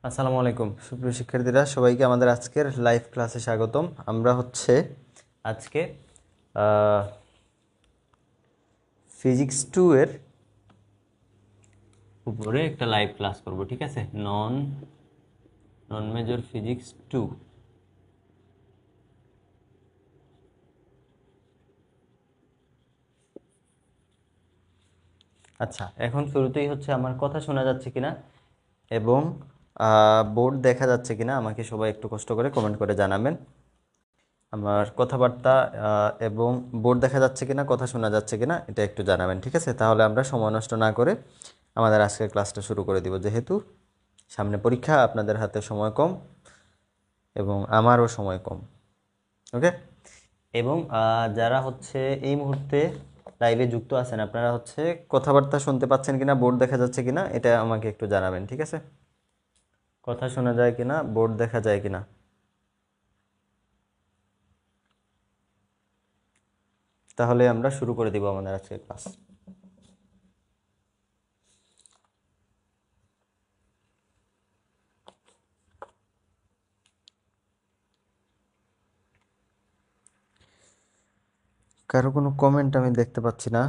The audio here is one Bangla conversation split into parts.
আসসালামু আলাইকুম সুপ্রিয় শিক্ষার্থীরা, সবাইকে আমাদের আজকের লাইভ ক্লাসে স্বাগতম। আমরা আজকে ফিজিক্স 2 এর উপরে একটা লাইভ ক্লাস করব, ঠিক আছে? নন মেজর ফিজিক্স 2। আচ্ছা, এখন শুরুতেই আমার কথা শোনা যাচ্ছে কিনা এবং বোর্ড দেখা যাচ্ছে কিনা আমাকে সবাই একটু কষ্ট করে কমেন্ট করে জানাবেন। আমার কথাবার্তা এবং বোর্ড দেখা যাচ্ছে কিনা, কথা শোনা যাচ্ছে কিনা এটা একটু জানাবেন, ঠিক আছে? তাহলে আমরা সময় নষ্ট না করে আমাদের আজকের ক্লাসটা শুরু করে দিব, যেহেতু সামনে পরীক্ষা, আপনাদের হাতে সময় কম এবং আমারও সময় কম। ওকে, এবং যারা এই মুহূর্তে লাইভে যুক্ত আছেন, আপনারা কথাবার্তা শুনতে পাচ্ছেন কিনা, বোর্ড দেখা যাচ্ছে কিনা এটা আমাকে একটু জানাবেন, ঠিক আছে? কথা শোনা যায় কিনা, বোর্ড দেখা যায় কিনা। তাহলে আমরা শুরু করে দিব আমাদের আজকের ক্লাস। কারো কোনো কমেন্ট আমি দেখতে পাচ্ছি না।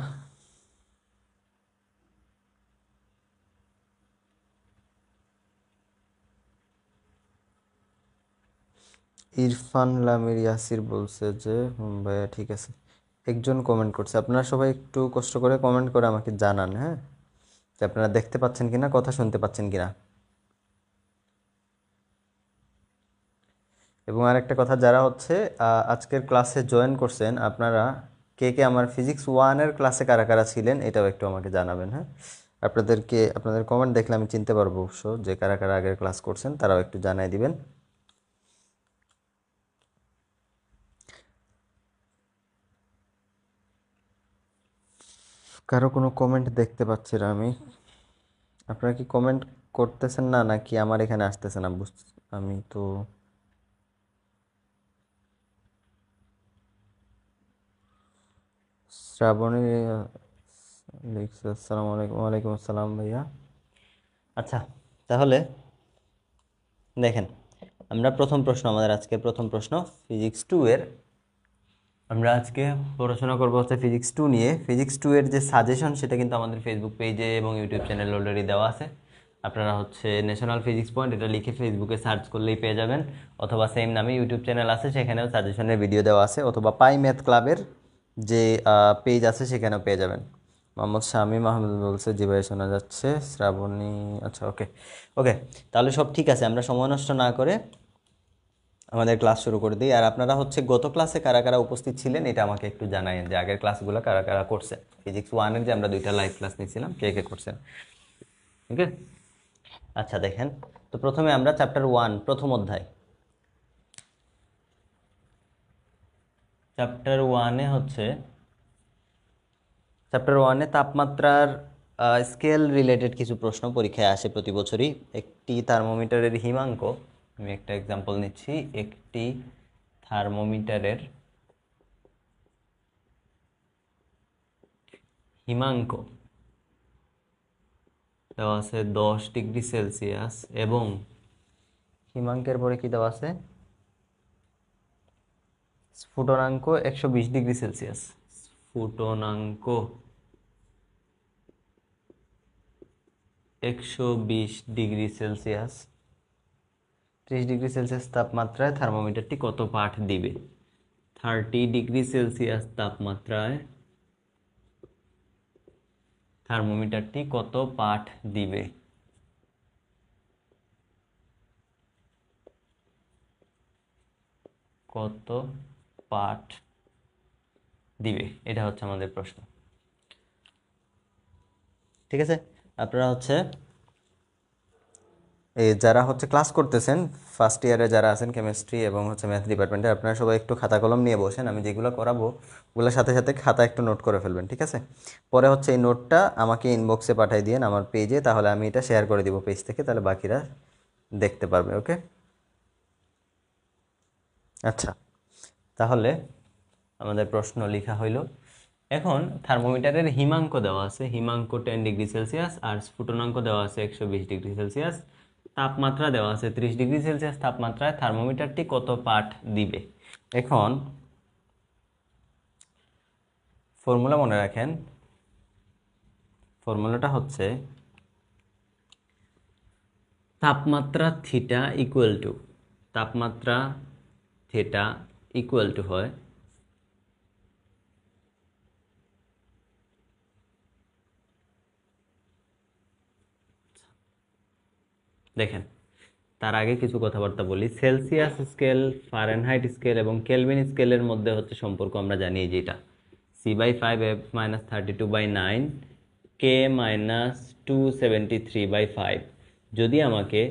ইরফান লামির ইয়াসির বলছে যে ভাইয়া ঠিক আছে, একজন কমেন্ট করছে। আপনারা সবাই একটু কষ্ট করে কমেন্ট করে আমাকে জানান, হ্যাঁ, যে আপনারা দেখতে পাচ্ছেন কিনা, কথা শুনতে পাচ্ছেন কিনা। এবং আরেকটা কথা, যারা আজকের ক্লাসে জয়েন করছেন, আপনারা কে কে আমার ফিজিক্স 1-এর ক্লাসে কারা কারা ছিলেন এটাও একটু আমাকে জানাবেন, হ্যাঁ। আপনাদের কমেন্ট দেখলে আমি চিনতে পারবো অবশ্য যে কারা কারা আগের ক্লাস করছেন, তারাও একটু জানাই দিবেন। কারো কোনো কমেন্ট দেখতে পাচ্ছি না আমি। আপনারা কি কমেন্ট করতেছেন না, নাকি আমার এখানে আসতেছে না? আমি তো শ্রাবণী লিখছে আসসালামু আলাইকুম। ওয়ালাইকুম আসসালাম ভাইয়া। আচ্ছা, তাহলে দেখেন, আমরা আজকের প্রথম প্রশ্ন ফিজিক্স 2 এর। আমরা আজকে পড়াশোনা করবো ফিজিক্স 2 নিয়ে। ফিজিক্স 2 এর যে সাজেশন সেটা কিন্তু আমাদের ফেসবুক পেজে এবং ইউটিউব চ্যানেলে অলরেডি দেওয়া আছে। আপনারা ন্যাশনাল ফিজিক্স পয়েন্ট এটা লিখে ফেসবুকে সার্চ করলেই পেয়ে যাবেন, অথবা সেম নামে ইউটিউব চ্যানেল আছে, সেখানেও সাজেশনের ভিডিও দেওয়া আছে, অথবা পাই ম্যাথ ক্লাবের যে পেজ আছে সেখানেও পেয়ে যাবেন। মোহাম্মদ শামীম আহমেদ বলছে জি ভাই শোনা যাচ্ছে। শ্রাবণী, আচ্ছা, ওকে ওকে, তাহলে সব ঠিক আছে। আমরা সময় নষ্ট না করে আমাদের ক্লাস শুরু করে দিই। আর আপনারা গত ক্লাসে কারা কারা উপস্থিত ছিলেন এটা আমাকে একটু জানায়েন, যে আগের ক্লাসগুলো কারা কারা করছেন। ফিজিক্স 1-এর যে আমরা 2টা লাইভ ক্লাস নিয়েছিলাম, কে কে করছেন। ওকে, আচ্ছা দেখেন, তো প্রথমে আমরা চ্যাপ্টার 1 প্রথম অধ্যায়। চ্যাপ্টার 1-এ তাপমাত্রার স্কেল রিলেটেড কিছু প্রশ্ন পরীক্ষায় আসে প্রতি বছরই। একটি থার্মোমিটারের হিমাঙ্ক, আমি একটা এক্সাম্পল নিচ্ছি, একটি থার্মোমিটারের হিমাঙ্ক দেওয়া আছে 10 ডিগ্রি সেলসিয়াস, এবং হিমাঙ্কের পরে কি দেওয়া আছে, স্ফুটনাঙ্ক 120 ডিগ্রি সেলসিয়াস। স্ফুটনাঙ্ক 120 ডিগ্রি সেলসিয়াস, 30 ডিগ্রি সেলসিয়াস তাপমাত্রায় থার্মোমিটারটি কত পাঠ দিবে? 30 ডিগ্রি সেলসিয়াস তাপমাত্রায় থার্মোমিটারটি কত পাঠ দিবে? কত পাঠ দিবে, এটা আমাদের প্রশ্ন। ঠিক আছে, আপনারা যারা ক্লাস করতেছেন, ফার্স্ট ইয়ারে যারা আছেন কেমিস্ট্রি এবং ম্যাথ ডিপার্টমেন্টে, আপনারা সবাই একটু খাতা কলম নিয়ে বসেন। আমি যেগুলো করাবো ওগুলোর সাথে সাথে খাতা একটু নোট করে ফেলবেন, ঠিক আছে? পরে এই নোটটা আমাকে ইনবক্সে পাঠিয়ে দিন আমার পেজে, তাহলে আমি এটা শেয়ার করে দিব পেজ থেকে, তাহলে বাকিরা দেখতে পারবে। ওকে, আচ্ছা, তাহলে আমাদের প্রশ্ন লেখা হইল। এখন থার্মোমিটারের হিমাঙ্ক দেওয়া আছে, হিমাঙ্ক 10 ডিগ্রি সেলসিয়াস, আর স্ফুটনাঙ্ক দেওয়া আছে 120 ডিগ্রি সেলসিয়াস। তাপমাত্রা দেওয়া আছে 30 ডিগ্রি সেলসিয়াস তাপমাত্রায় থার্মোমিটারটি কত পাঠ দিবে। এখন ফর্মুলা মনে রাখেন, ফর্মুলাটা হচ্ছে তাপমাত্রা থিটা ইকুয়াল টু, তাপমাত্রা থিটা ইকুয়াল টু হয় দেখেন তার আগে কিছু কথাবার্তা বলি। সেলসিয়াস স্কেল, ফারেনহাইট স্কেল এবং কেলভিন স্কেলের মধ্যে হচ্ছে সম্পর্ক আমরা জানি যেটা C/5F-32/9 K-273/5। যদি আমাকে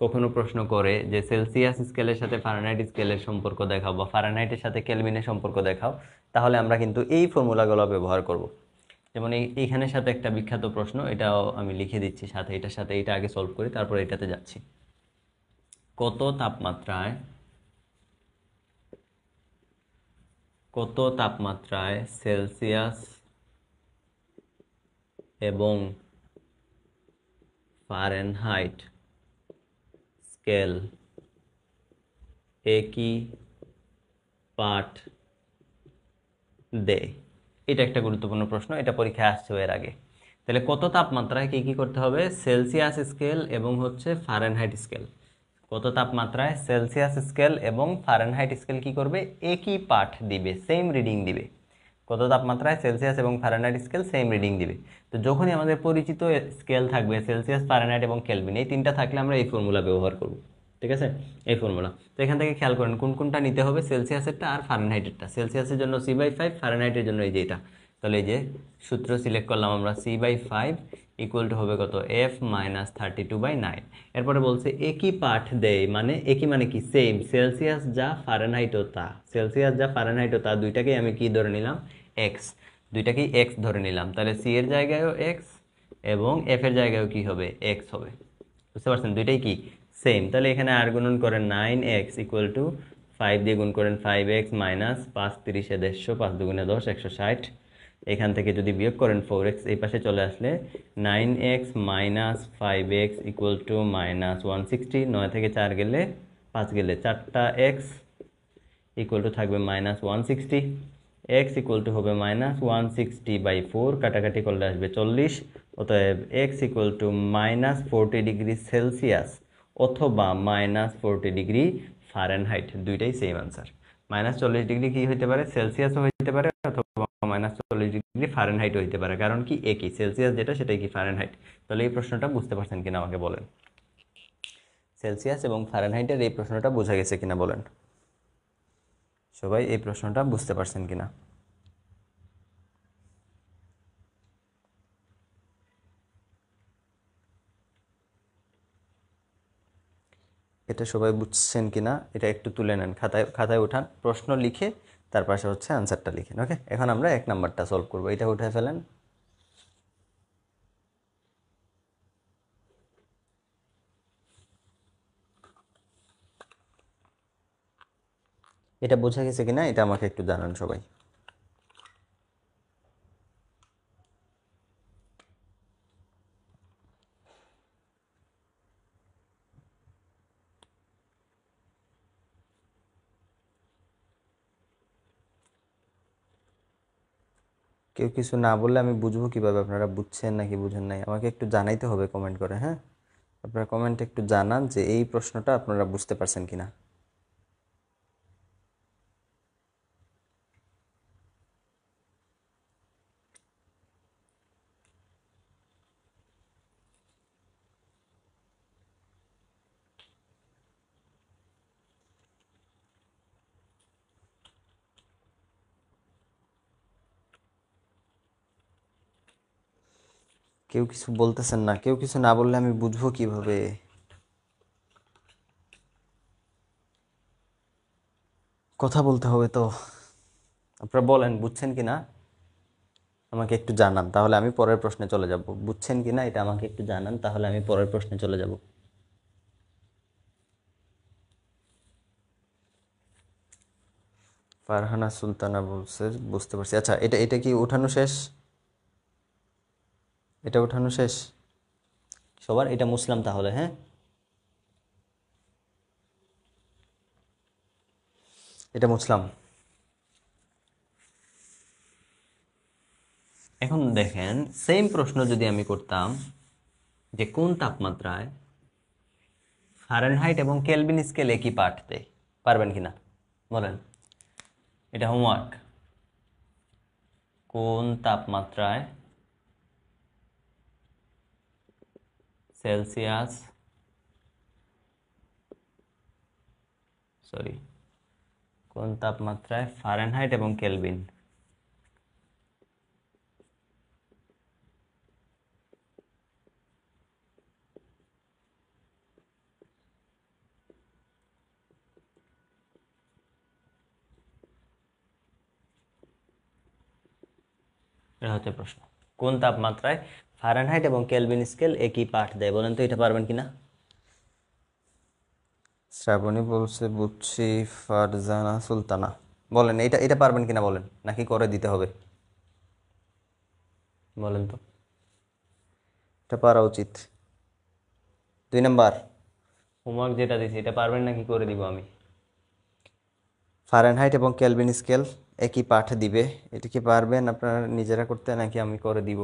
কখনো প্রশ্ন করে যে সেলসিয়াস স্কেলের সাথে ফারেনহাইট স্কেলের সম্পর্ক দেখাও বা ফারেনহাইটের সাথে কেলভিনের সম্পর্ক দেখাও, তাহলে আমরা কিন্তু এই ফর্মুলাগুলো ব্যবহার করব। যেমন এইখানের সাথে একটা বিখ্যাত প্রশ্ন, এটাও আমি লিখে দিচ্ছি সাথে, এটার সাথে এটা আগে সলভ করি তারপর এটাতে যাচ্ছি। কত তাপমাত্রায় সেলসিয়াস এবং ফারেনহাইট স্কেল একই পাঠ দেয়? এটা একটা গুরুত্বপূর্ণ প্রশ্ন, এটা পরীক্ষায় আসছে এর আগে। তাহলে কত তাপমাত্রায় কি করতে হবে? সেলসিয়াস স্কেল এবং হচ্ছে ফারেনহাইট স্কেল। কত তাপমাত্রায় সেলসিয়াস স্কেল এবং ফারেনহাইট স্কেল কি করবে? একই পাঠ দিবে, সেম রিডিং দিবে। কত তাপমাত্রায় সেলসিয়াস এবং ফারেনহাইট স্কেল সেম রিডিং দিবে। তো যখনই আমাদের পরিচিত স্কেল থাকবে সেলসিয়াস, ফারেনহাইট এবং কেলভিন, এই তিনটা থাকলে আমরা এই ফর্মুলা ব্যবহার করব। ঠিক আছে, এই ফর্মুলা। তো এখান থেকে খেয়াল করেন কোন কোনটা নিতে হবে, সেলসিয়াসেরটা আর ফারেনহাইটেরটা। সেলসিয়াসের জন্য C/5, ফারেনহাইটের জন্য এই যে এটা। তাহলে এই যে সূত্র সিলেক্ট করলাম আমরা, C/5 ইকুয়াল টু হবে কত? F-32/9। এরপরে বলছে একই পাঠ দেয়, মানে একই মানে কি? সেম। সেলসিয়াস যা ফারেনহাইটও তা, সেলসিয়াস যা ফারেনহাইটও তা, দুইটাকেই আমি কি ধরে নিলাম? এক্স। দুইটাকেই এক্স ধরে নিলাম। তাহলে সি এর জায়গায়ও এক্স এবং এফ এর জায়গায়ও কি হবে? এক্স হবে। বুঝতে পারছেন? দুইটাই কি? সেম। তাহলে এখানে আর গুণন করেন 9x ইকুয়াল টু 5 দিয়ে গুণ করেন 5x মাইনাস 5 30 150, 5 দুগুণে 10, 160। এখান থেকে যদি বিয়োগ করেন 4x এই পাশে চলে আসলে 9x minus 5x equal to minus 160। 9 থেকে 4 গেলে 5 গেলে 4টা x ইকুয়াল টু থাকবে মাইনাস 160। x ইকুয়াল টু হবে মাইনাস 160/4, কাটাকাটি করলে আসবে 40। অতএব x equal to minus 40 degree Celsius অথবা মাইনাস 40 ডিগ্রি ফারেনহাইট, দুইটাই সেম আনসার। মাইনাস 40 ডিগ্রি কি হইতে পারে? সেলসিয়াসও হইতে পারে, অথবা মাইনাস 40 ডিগ্রি ফারেনহাইটও হইতে পারে, কারণ কি একই সেলসিয়াস যেটা সেটাই কি ফারেনহাইট। তাহলে এই প্রশ্নটা বুঝতে পারছেন কিনা আমাকে বলেন। সেলসিয়াস এবং ফারেনহাইটের এই প্রশ্নটা বোঝা গেছে কিনা বলেন সবাই, এই প্রশ্নটা বুঝতে পারছেন কিনা? এটা সবাই বুঝছেন কিনা এটা একটু তুলে নেন, খাতায় উঠান, প্রশ্ন লিখে তার পাশে হচ্ছে আনসারটা লিখেন। ওকে, এখন আমরা 1 নাম্বারটা সলভ করব। এটা উঠে ফেলেন। এটা বোঝা গেছে কিনা এটা আমাকে একটু জানান সবাই। কেউ কিছু না বললে আমি বুঝবো কিভাবে আপনারা বুঝছেন নাকি বুঝেন নাই? আমাকে একটু জানাইতে হবে কমেন্ট করে। হ্যাঁ, আপনারা কমেন্টে একটু জানান যে এই প্রশ্নটা আপনারা বুঝতে পারছেন কিনা। কেউ কিছু বলতেছেন না, কেউ কিছু না বললে আমি বুঝবো কিভাবে? কথা বলতে হবে তো। আপনারা বলেন বুঝছেন কিনা, আমাকে একটু জানান, তাহলে আমি পরের প্রশ্নে চলে যাব। বুঝছেন কিনা এটা আমাকে একটু জানান, তাহলে আমি পরের প্রশ্নে চলে যাব। ফারহানা সুলতানা বলছে বুঝতে পারছি। আচ্ছা, এটা এটা কি উঠানো শেষ? এটা উঠানো শেষ সবার? এটা মুছলাম তাহলে। হ্যাঁ, এটা মুছলাম। এখন দেখেন সেম প্রশ্ন যদি আমি করতাম যে কোন তাপমাত্রায় ফারেনহাইট এবং কেলভিন স্কেল একই পাঠ দেয়, পারবেন কিনা বলেন? এটা হোমওয়ার্ক। কোন তাপমাত্রায় সেলসিয়াস কোন তাপমাত্রায় ফারেনহাইট এবং কেলভিন এটা হচ্ছে প্রশ্ন। কোন তাপমাত্রায় ফারেনহাইট এবং কেলভিন স্কেল একই পাঠ দেয়, বলেন তো এটা পারবেন কিনা? শ্রাবণী বলছে বুঝছি। ফারজানা সুলতানা বলেন এটা এটা পারবেন কিনা বলেন, নাকি করে দিতে হবে? বলেন তো, এটা পারা উচিত। 2 নাম্বার হোমওয়ার্ক যেটা দিয়েছি এটা পারবেন নাকি করে দিব আমি? ফারেনহাইট এবং কেলভিন স্কেল একই পাঠ দিবে, এটা কি পারবেন আপনারা নিজেরা করতে নাকি আমি করে দিব?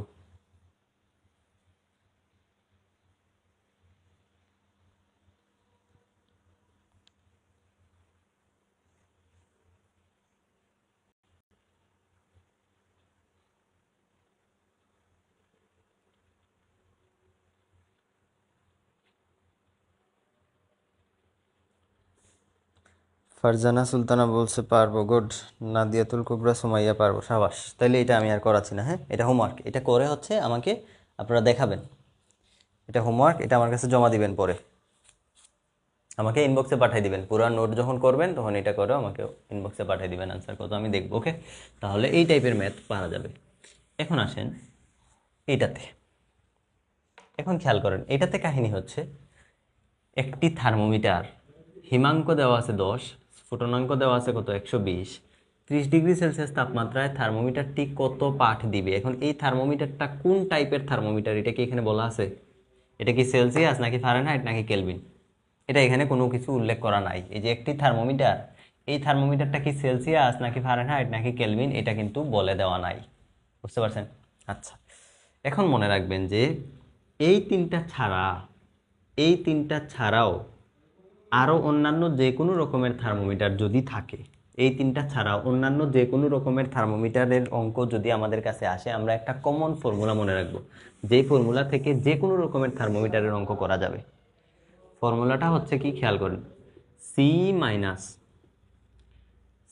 ফারজানা সুলতানা বলছে পারবো, গুড। নাদিয়াতুল কুবরা সুমাইয়া পারবো, সাবাস। তাইলে এটা আমি আর করাচ্ছি না, হ্যাঁ এটা হোমওয়ার্ক, এটা করে হচ্ছে আমাকে আপনারা দেখাবেন। এটা হোমওয়ার্ক, এটা আমার কাছে জমা দিবেন, পরে আমাকে ইনবক্সে পাঠিয়ে দিবেন। পুরো নোট যখন করবেন তখন এটা করে আমাকে ইনবক্সে পাঠিয়ে দিবেন আনসার কত, আমি দেখবো। ওকে, তাহলে এই টাইপের ম্যাথ পারা যাবে। এখন আসেন এইটাতে। এখন খেয়াল করেন, এটাতে কাহিনী হচ্ছে একটি থার্মোমিটার, হিমাঙ্ক দেওয়া আছে 10, স্ফুটনাঙ্ক দেওয়া আছে কত 120, 30 ডিগ্রি সেলসিয়াস তাপমাত্রায় থার্মোমিটারটি কত পাঠ দিবে। এখন এই থার্মোমিটারটা কোন টাইপের থার্মোমিটার এটা কি এখানে বলা আছে? এটা কি সেলসিয়াস নাকি ফারেনহাইট নাকি কেলভিন? এটা এখানে কোনো কিছু উল্লেখ করা নাই। এই যে একটি থার্মোমিটার, এই থার্মোমিটারটা কি সেলসিয়াস নাকি ফারেনহাইট নাকি কেলভিন এটা কিন্তু বলে দেওয়া নাই। বুঝতে পারছেন? আচ্ছা, এখন মনে রাখবেন যে এই তিনটা ছাড়াও আরও অন্যান্য যে কোনো রকমের থার্মোমিটার যদি থাকে, এই তিনটা ছাড়াও অন্যান্য যে কোনো রকমের থার্মোমিটারের অঙ্ক যদি আমাদের কাছে আসে, আমরা একটা কমন ফর্মুলা মনে রাখবো, যেই ফর্মুলা থেকে যে কোনো রকমের থার্মোমিটারের অঙ্ক করা যাবে। ফর্মুলাটা হচ্ছে কি, খেয়াল করুন, C minus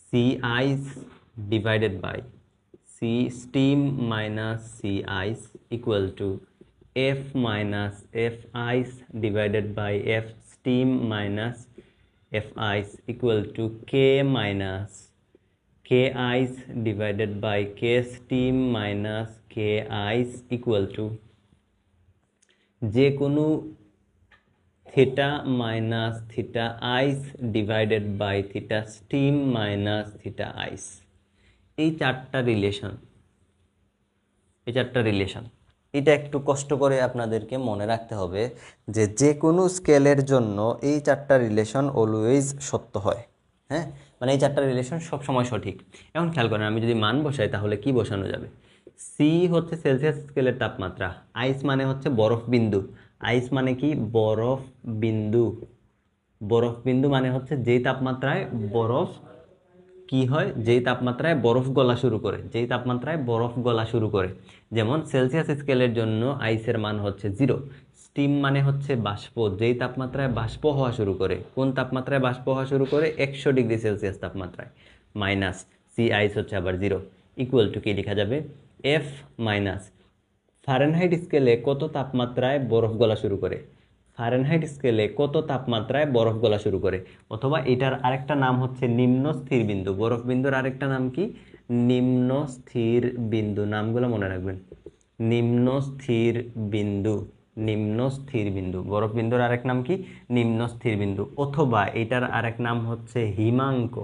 C ice divided by C steam minus C ice equal to F minus F ice divided by F steam minus F ice equal to K minus K ice divided by K steam minus K ice equal to যে কোনো theta minus theta ice divided by theta steam minus theta ice. এই চারটা রিলেশন এটা একটু কষ্ট করে আপনাদেরকে মনে রাখতে হবে যে যে কোনো স্কেলের জন্য এই চারটা রিলেশন অলওয়েজ সত্য হয়। হ্যাঁ, মানে এই চারটা রিলেশন সবসময় সঠিক। এখন খেয়াল করেন, আমি যদি মান বসাই তাহলে কি বসানো যাবে? সি হচ্ছে সেলসিয়াস স্কেলের তাপমাত্রা, আইস মানে হচ্ছে বরফ বিন্দু, আইস মানে কি বরফ বিন্দু, বরফ বিন্দু মানে হচ্ছে যেই তাপমাত্রায় বরফ কি হয়, যেই তাপমাত্রায় বরফ গলা শুরু করে, যেই তাপমাত্রায় বরফ গলা শুরু করে। যেমন সেলসিয়াস স্কেলের জন্য আইসের মান হচ্ছে 0। স্টিম মানে হচ্ছে বাষ্প, যেই তাপমাত্রায় বাষ্প হওয়া শুরু করে, কোন তাপমাত্রায় বাষ্প হওয়া শুরু করে 100 ডিগ্রি সেলসিয়াস তাপমাত্রায়, মাইনাস সি আইস হচ্ছে আবার 0, ইকুয়াল টু কি লেখা যাবে? এফ মাইনাস ফারেনহাইট স্কেলে কত তাপমাত্রায় বরফ গলা শুরু করে, ফারেনহাইট স্কেলে কত তাপমাত্রায় বরফ গলা শুরু করে। অথবা এটার আরেকটা নাম হচ্ছে নিম্ন স্থির বিন্দু, বরফ বিন্দুর আরেকটা নাম কি? নিম্ন স্থির বিন্দু। নামগুলো মনে রাখবেন, নিম্ন স্থির বিন্দু, নিম্ন স্থির বিন্দু। বরফ বিন্দুর আরেক নাম কি? নিম্ন স্থির বিন্দু। অথবা এটার আরেক নাম হচ্ছে হিমাঙ্ক,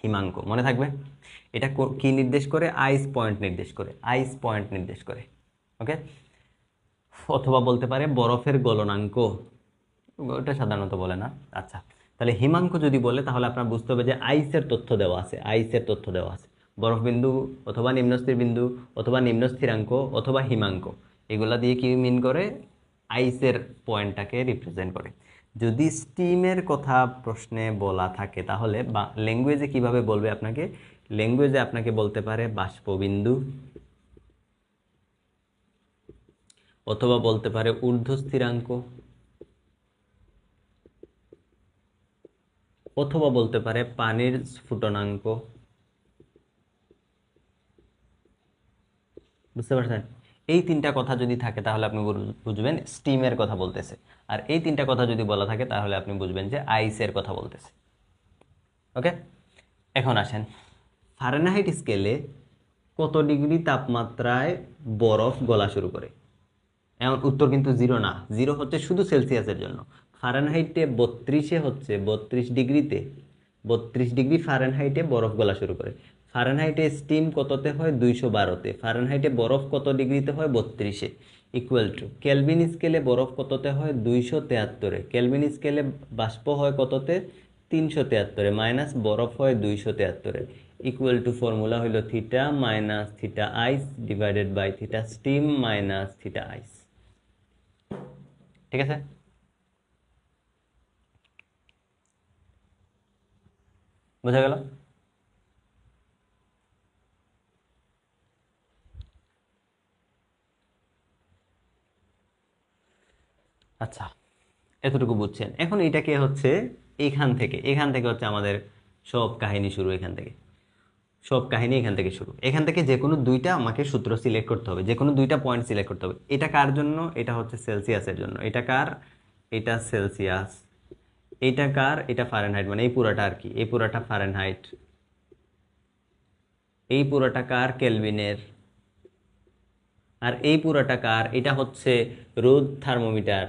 হিমাঙ্ক মনে থাকবে। এটা কি নির্দেশ করে? আইস পয়েন্ট নির্দেশ করে, আইস পয়েন্ট নির্দেশ করে। ওকে, অথবা বলতে পারে বরফের গলনাঙ্ক, ওটা সাধারণত বলে না। আচ্ছা, তাহলে হিমাঙ্ক যদি বলে তাহলে আপনার বুঝতে হবে যে আইসের তথ্য দেওয়া আছে, আইসের তথ্য দেওয়া আছে, বরফ বিন্দু অথবা নিম্নস্থির বিন্দু অথবা নিম্ন স্থিরাঙ্ক অথবা হিমাঙ্ক, এগুলা দিয়ে কি মিন করে, আইসের পয়েন্টটাকে রিপ্রেজেন্ট করে। যদি স্টিমের কথা প্রশ্নে বলা থাকে তাহলে ল্যাঙ্গুয়েজে কিভাবে বলবে আপনাকে, ল্যাঙ্গুয়েজে আপনাকে বলতে পারে বাষ্পবিন্দু, অথবা বলতে পারে ঊর্ধ্ব স্থিরাঙ্ক, অথবা বলতে পারে পানির স্ফুটনাঙ্ক। বুঝতে পারছেন? এই তিনটা কথা যদি থাকে তাহলে আপনি বুঝবেন স্টিমের কথা বলতেছে, আর এই তিনটা কথা যদি বলা থাকে তাহলে আপনি বুঝবেন যে আইসের কথা বলতেছে। ওকে, এখন আসেন, ফারেনহাইট স্কেলে কত ডিগ্রি তাপমাত্রায় বরফ গলা শুরু করে? এমন উত্তর কিন্তু 0 না, 0 হচ্ছে শুধু সেলসিয়াসের জন্য। ফারেনহাইটে 32 হচ্ছে 32 ডিগ্রিতে, 32 ডিগ্রি ফারেনহাইটে বরফ গলা শুরু করে। ফারেনহাইটে স্টিম কততে হয়? 212-তে। ফারেনহাইটে বরফ কত ডিগ্রিতে হয়? 32-এ। ইকুয়াল টু কেলভিন স্কেলে বরফ কততে হয়? 273-এ। কেলভিন স্কেলে বাষ্প হয় কততে? 373-এ, মাইনাস বরফ হয় 273-এ। ইকুয়াল টু ফর্মুলা হইল theta minus theta ice divided by theta steam minus theta ice. ঠিক আছে? বোঝা গেল? আচ্ছা, এতটুকু বুঝছেন। এখন এটাকে হচ্ছে এখান থেকে হচ্ছে আমাদের সব কাহিনী শুরু। এখান থেকে সব কাহিনী এখান থেকে শুরু। এখান থেকে যে কোনো দুইটা আমাকে সূত্র সিলেক্ট করতে হবে, যে কোনো দুইটা পয়েন্ট সিলেক্ট করতে হবে। এটা কার জন্য? এটা হচ্ছে সেলসিয়াসের জন্য। এটা কার? এটা সেলসিয়াস। এটা কার? এটা ফারেনহাইট, মানে এই পুরাটা আর কি, এই পুরাটা ফারেনহাইট। এই পুরাটা কার? কেলভিনের। আর এই পুরাটা কার? এটা হচ্ছে রোদ থার্মোমিটার।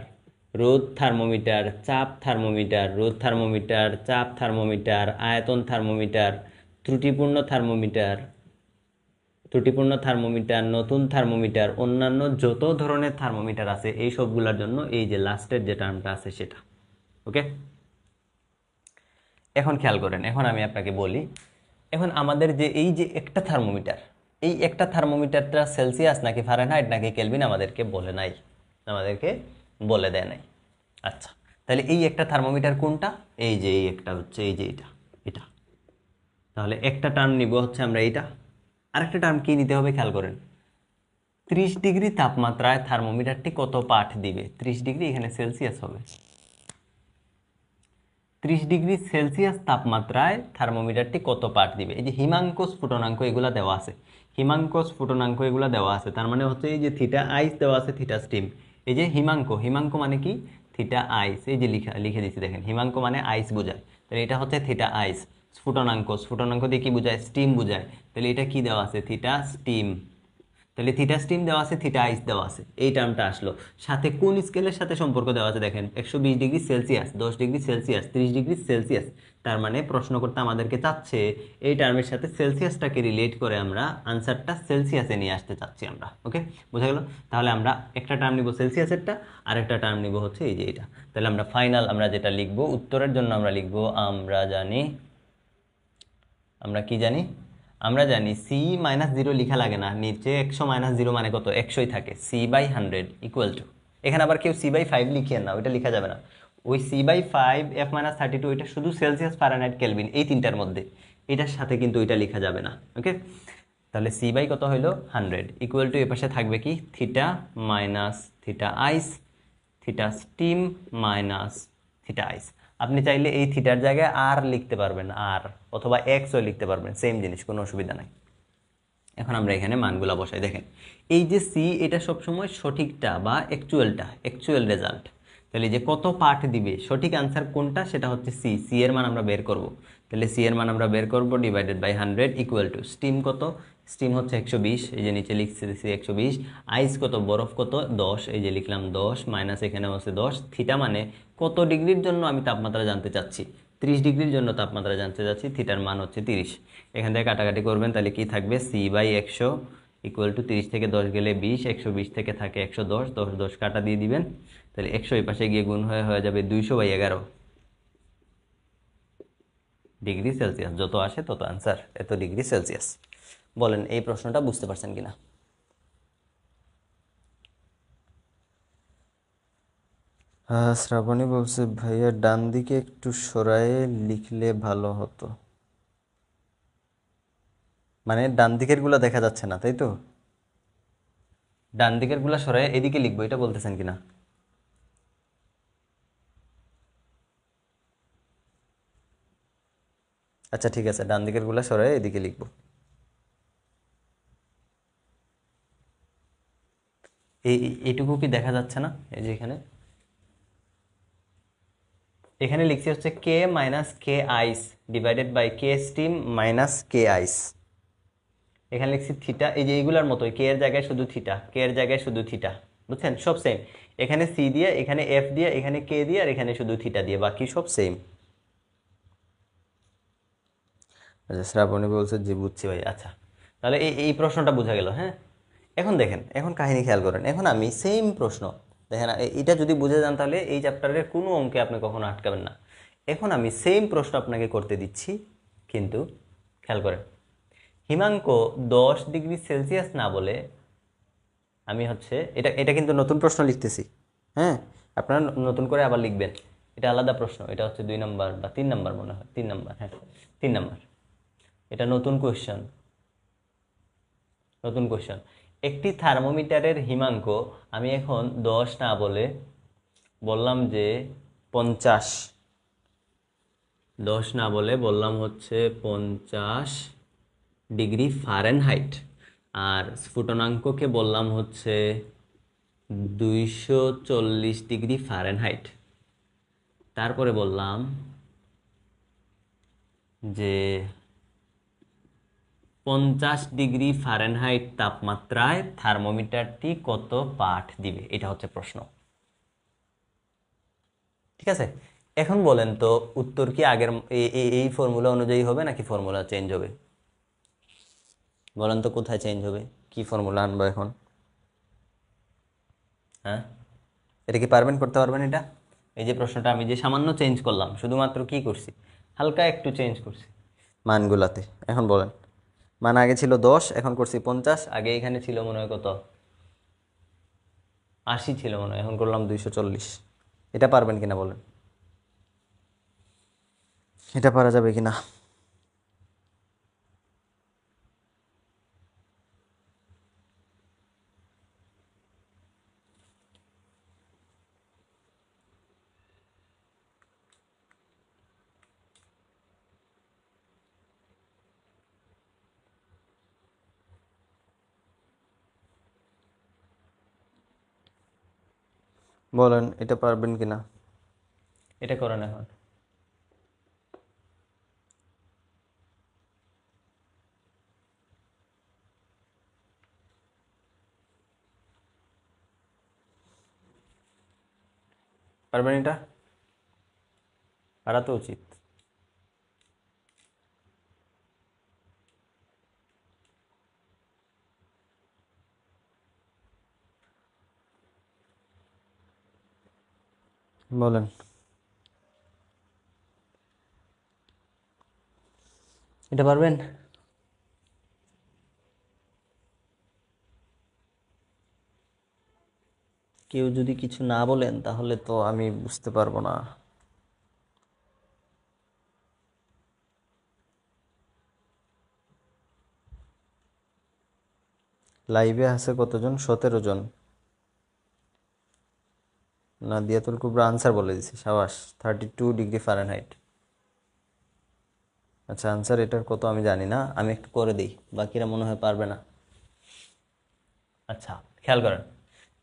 রোদ থার্মোমিটার, চাপ থার্মোমিটার, রোদ থার্মোমিটার, চাপ থার্মোমিটার, আয়তন থার্মোমিটার, ত্রুটিপূর্ণ থার্মোমিটার, ত্রুটিপূর্ণ থার্মোমিটার, নতুন থার্মোমিটার, অন্যান্য যত ধরনের থার্মোমিটার আছে এই সবগুলোর জন্য এই যে লাস্টের যে টার্মটা আছে সেটা। ওকে, এখন খেয়াল করেন, এখন আমি আপনাকে বলি, এখন আমাদের যে এই যে একটা থার্মোমিটার, এই একটা থার্মোমিটারটা সেলসিয়াস নাকি ফারেনহাইট নাকি কেলভিন আমাদেরকে বলে নাই, আমাদেরকে বলে দেয় নাই। আচ্ছা, তাহলে এই একটা থার্মোমিটার কোনটা? এই যে এই একটা হচ্ছে এই যে এটা, এটা। তাহলে একটা টার্ম নিব হচ্ছে আমরা এইটা, আরেকটা টার্ম কি নিতে হবে খেয়াল করেন। 30 ডিগ্রি তাপমাত্রায় থার্মোমিটারটি কত পাঠ দিবে? 30 ডিগ্রি এখানে সেলসিয়াস হবে। 30 ডিগ্রি সেলসিয়াস তাপমাত্রায় থার্মোমিটারটি কত পাঠ দিবে? এই যে হিমাঙ্ক স্ফুটনাঙ্ক এগুলা দেওয়া আছে, হিমাঙ্ক স্ফুটনাঙ্ক এগুলা দেওয়া আছে, তার মানে হচ্ছে এই যে থিটা আইস দেওয়া আছে, থিটা স্টিম। এই যে হিমাঙ্ক, হিমাঙ্ক মানে কি? Theta ice. এই যে লিখে দিচ্ছি দেখেন, হিমাঙ্ক মানে আইস বোঝায়, তাহলে এটা হচ্ছে থিটা আইস। স্ফুটনাঙ্ক, স্ফুটনাঙ্ক দিয়ে কি বোঝায়? স্টিম বোঝায়, তাহলে এটা কি দেওয়া আছে? Theta steam. তাহলে থিটা স্টিম দেওয়া আছে, থিটা আইস দেওয়া আছে, এই টার্মটা আসলো। সাথে কোন স্কেলের সাথে সম্পর্ক দেওয়া আছে দেখেন, 120 degree Celsius, 10 degree Celsius, 30 degree Celsius. তার মানে প্রশ্ন করতে আমাদেরকে চাচ্ছে এই টার্মের সাথে সেলসিয়াসটাকে রিলেট করে আমরা আনসারটা সেলসিয়াসে নিয়ে আসতে চাচ্ছি আমরা। ওকে, বোঝা গেল? তাহলে আমরা একটা টার্ম নিব সেলসিয়াসেরটা, আর একটা টার্ম নিব হচ্ছে এই যে এটা। তাহলে আমরা ফাইনাল আমরা যেটা লিখবো উত্তরের জন্য আমরা লিখবো, আমরা কি জানি? আমরা জানি C-0 লিখা লাগে না, নিচে 100-0 মানে কত? 100ই থাকে। C/100 ইকুয়াল টু, এখানে আবার কেউ C/5 লিখিয়ে না, ওইটা লিখা যাবে না। ওই C/5 F-32 এটা শুধু সেলসিয়াস, ফারেনহাইট, কেলভিন এই তিনটার মধ্যে, এটার সাথে কিন্তু ওইটা লিখা যাবে না। ওকে, তাহলে C/ কত হইলো? 100 ইকুয়াল টু এপাশে থাকবে কি? থিটা মাইনাস থিটা আইস, থিটা স্টিম মাইনাস থিটা আইস। আপনি চাইলে এই থিটার জায়গায় আর লিখতে পারবেন, আর অথবা এক্সও লিখতে পারবেন, সেম জিনিস, কোনো অসুবিধা নাই। এখন আমরা এখানে মানগুলা বসাই। দেখেন এই যে সি, এটা সবসময় সঠিকটা বা অ্যাকচুয়াল রেজাল্ট। তাহলে যে কত পাঠ দিবে, সঠিক আনসার কোনটা সেটা হচ্ছে সি। সি এর মান আমরা বের করব, তাহলে সি এর মান আমরা বের করব divided by 100 equal to steam কত? স্টিম হচ্ছে 120, এই যে নিচে লিখছি 120। আইস কত? বরফ কত? 10, এই যে লিখলাম 10, মাইনাস এখানে হচ্ছে 10। থিটা মানে কত ডিগ্রির জন্য আমি তাপমাত্রা জানতে চাচ্ছি? 30 ডিগ্রির জন্য তাপমাত্রা জানতে চাচ্ছি, থিটার মান হচ্ছে 30। এখান থেকে কাটাকাটি করবেন, তাহলে কি থাকবে? C/100 ইকুয়াল টু 30 থেকে 10 গেলে 20, 120 থেকে থাকে 110, 10 10 কাটা দিয়ে দিবেন, তাহলে 100 এই পাশে গিয়ে গুণ হয়ে যাবে 200/11। ডিগ্রি সেলসিয়াস, যত আসে তত অ্যান্সার, এত ডিগ্রি সেলসিয়াস। বলেন এই প্রশ্নটা বুঝতে পারছেন কিনা? শ্রাবণী বলছে ভাইয়া ডান দিকে একটু সরায়ে লিখলে ভালো হতো, মানে ডান দিকের গুলা দেখা যাচ্ছে না তাই তো? ডান দিকের গুলা সরায়ে এদিকে লিখবো এটা বলতেছেন কিনা? আচ্ছা ঠিক আছে, ডান দিকের গুলা সরায়ে এদিকে লিখবো। এইটুকু কি দেখা যাচ্ছে না? এই যে এখানে এখানে লিখছি হচ্ছে K minus K ice divided by K steam minus K ice. এখানে লিখছি থিটা, এই যে এইগুলার মতোই, কে এর জায়গায় শুধু থিটা, কে এর জায়গায় শুধু থিটা, বুঝছেন? সব সেম, এখানে সি দিয়ে, এখানে এফ দিয়ে, এখানে কে দিয়ে, আর এখানে শুধু থিটা দিয়ে, বাকি সব সেম। আচ্ছা শ্রাবণী বলছে জি বুঝছি ভাই। আচ্ছা তাহলে এই এই প্রশ্নটা বোঝা গেল। হ্যাঁ, এখন দেখেন, এখন কাহিনী খেয়াল করেন, এখন আমি সেম প্রশ্ন দেখেন, এটা যদি বুঝে যান তাহলে এই চ্যাপ্টারের কোনো অঙ্কে আপনি কখনো আটকাবেন না। এখন আমি সেম প্রশ্ন আপনাকে করতে দিচ্ছি, কিন্তু খেয়াল করেন, হিমাঙ্ক 10 ডিগ্রি সেলসিয়াস না বলে আমি হচ্ছে এটা এটা কিন্তু নতুন প্রশ্ন লিখতেছি। হ্যাঁ, আপনারা নতুন করে আবার লিখবেন, এটা আলাদা প্রশ্ন, এটা হচ্ছে 2 নম্বর বা 3 নম্বর, মনে হয় 3 নম্বর, হ্যাঁ 3 নম্বর, এটা নতুন কোয়েশ্চেন। নতুন কোয়েশ্চেন, একটি থার্মোমিটারের হিমাঙ্ক আমি এখন 10 না বলে বললাম যে 50, 10 না বলে বললাম হচ্ছে 50 ডিগ্রি ফারেনহাইট, আর স্ফুটনাঙ্ককে বললাম হচ্ছে 240 ডিগ্রি ফারেনহাইট। তারপরে বললাম যে 50 ডিগ্রি ফারেনহাইট তাপমাত্রায় থার্মোমিটারটি কত পাঠ দিবে, এটা হচ্ছে প্রশ্ন। ঠিক আছে, এখন বলেন তো উত্তর কি আগের এই ফর্মুলা অনুযায়ী হবে নাকি ফর্মুলা চেঞ্জ হবে? বলেন তো কোথায় চেঞ্জ হবে, কি ফর্মুলা আনবো এখন? হ্যাঁ, এটা কি পারবেন, করতে পারবেন এটা? এই যে প্রশ্নটা আমি যে সামান্য চেঞ্জ করলাম, শুধুমাত্র কি করছি, হালকা একটু চেঞ্জ করছি মানগুলাতে। এখন বলেন, মান আগে ছিল 10, এখন করছি 50, আগে এখানে ছিল মনে হয় কত, 80 ছিল মনে হয়, এখন করলাম 240। এটা পারবেন কিনা বলেন, এটা পারা যাবে কিনা? বলেন এটা পারবেন কিনা, এটা করেন এখন। পারবেন এটা? পারা তো উচিত। বলেন এটা পারবেন? কেউ যদি কিছু না বলেন তাহলে তো আমি বুঝতে পারবো না। লাইভে আছে কতজন? 17 জন। নাদিয়াতুল কুবরা আনসার বলে দিছে, সাবাস, 32 ডিগ্রি ফারেনহাইট। আচ্ছা আনসার এটার কত আমি জানি না, আমি একটু করে দিই, বাকিরা মনে হয় পারবে না। আচ্ছা খেয়াল করেন,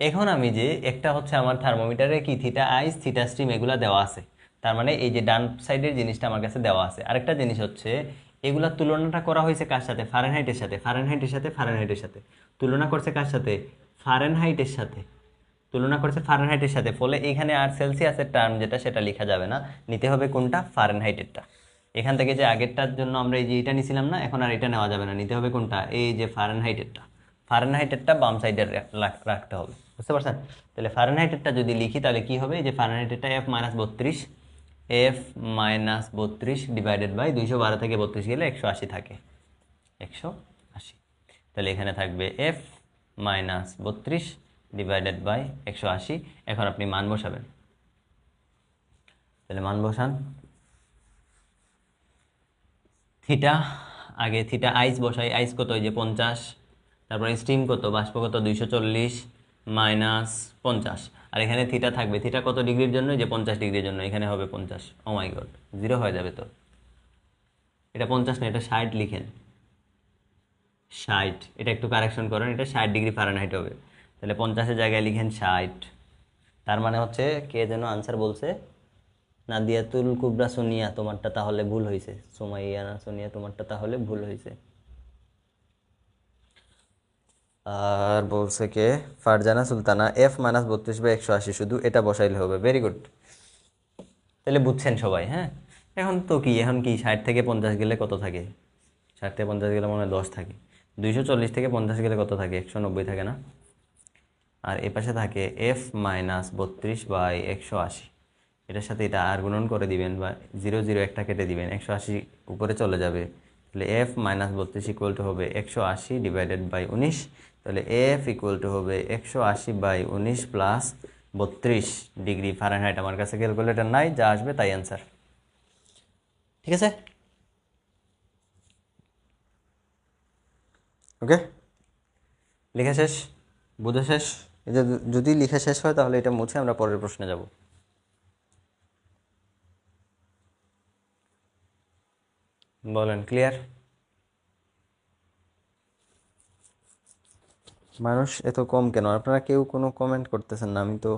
এখন আমি যে একটা হচ্ছে আমার থার্মোমিটারে কি থিটা আইস থিটা স্ট্রিম এগুলা দেওয়া আছে, তার মানে এই যে ডান সাইডের জিনিসটা আমার কাছে দেওয়া আছে। আরেকটা জিনিস হচ্ছে এগুলা তুলনাটা করা হয়েছে কার সাথে, ফারেনহাইটের সাথে, ফারেনহাইটের সাথে, ফারেনহাইটের সাথে তুলনা করছে, কার সাথে, ফারেনহাইটের সাথে তুলনা করছে, ফারেনহাইটের সাথে। ফলে এখানে আর সেলসিয়াসের টার্ম যেটা সেটা লেখা যাবে না, নিতে হবে কোনটা, ফারেনহাইটেরটা। এখান থেকে যে আগেরটার জন্য আমরা এই যে এটা নিছিলাম না, এখন আর এটা নেওয়া যাবে না, নিতে হবে কোনটা, এই যে ফারেনহাইটেরটা। ফারেনহাইটেরটা বাম সাইডে রাখতে হবে, বুঝতে পারছেন? তাহলে ফারেনহাইটেরটা যদি লিখি তাহলে কি হবে, এই যে ফারেনহাইটেরটা F-32 f minus 32 divided by 212 থেকে 32 গেলে 180 থাকে, 180। তাহলে এখানে থাকবে f মাইনাস 32 ডিভাইডেড বাই 180। এখন আপনি মান বসাবেন, তাহলে মান বসান। থিটা, আগে থিটা আইস বসাই, আইস কত, এই যে 50, তারপরে স্টিম কত, বাষ্প কত 240 মাইনাস 50, আর এখানে থিটা থাকবে, থিটা কত ডিগ্রির জন্য, যে 50 ডিগ্রির জন্য, এখানে হবে 50। ও মাই গড, জিরো হয়ে যাবে তো, এটা 50 না, এটা 60 লিখেন, 60। এটা একটু কারেকশন করেন, এটা 60 ডিগ্রি ফারেনহাইট হবে, তাহলে 50-এর জায়গায় লিখেন 60। তার মানে হচ্ছে কে যেন আনসার বলছে, নাদিয়াতুল কুবরা সোনিয়া, তোমারটা তাহলে ভুল হয়েছে, সুমাইয়া না সোনিয়া, তোমারটা তাহলে ভুল হয়েছে। আর বলছে কে, ফারজানা সুলতানা, f মাইনাস 32/180, শুধু এটা বসাইলে হবে। ভেরি গুড, তাহলে বুঝছেন সবাই। হ্যাঁ, এখন তো কি, এখন কি 60 থেকে 50 গেলে কত থাকে, 60 থেকে 50 গেলে মনে হয় 10 থাকে, 240 থেকে 50 গেলে কত থাকে, 190 থাকে না, আর এ পাশে থাকে f মাইনাস 32/180। এটার সাথে এটা আর গুণন করে দিবেন, বা 0 0 একটা কেটে দিবেন, 180 উপরে চলে যাবে, তাহলে f মাইনাস 32 ইকুয়াল টু হবে 180 ডিভাইডেড বাই 19। তাহলে f ইকুয়াল টু হবে 180/19 প্লাস 32 ডিগ্রি ফারেনহাইট। আমার কাছে ক্যালকুলেটর নাই, যা আসবে তাই অ্যান্সার। ঠিক আছে, ওকে, লেখা শেষ, বোঝা শেষ। এই যে যদি লেখা শেষ হয় তাহলে এটা মুছে আমরা পরের প্রশ্নে যাব। বলেন, ক্লিয়ার? মানুষ এত কম কেন, আপনারা কেউ কোনো কমেন্ট করতেছেন না, আমি তো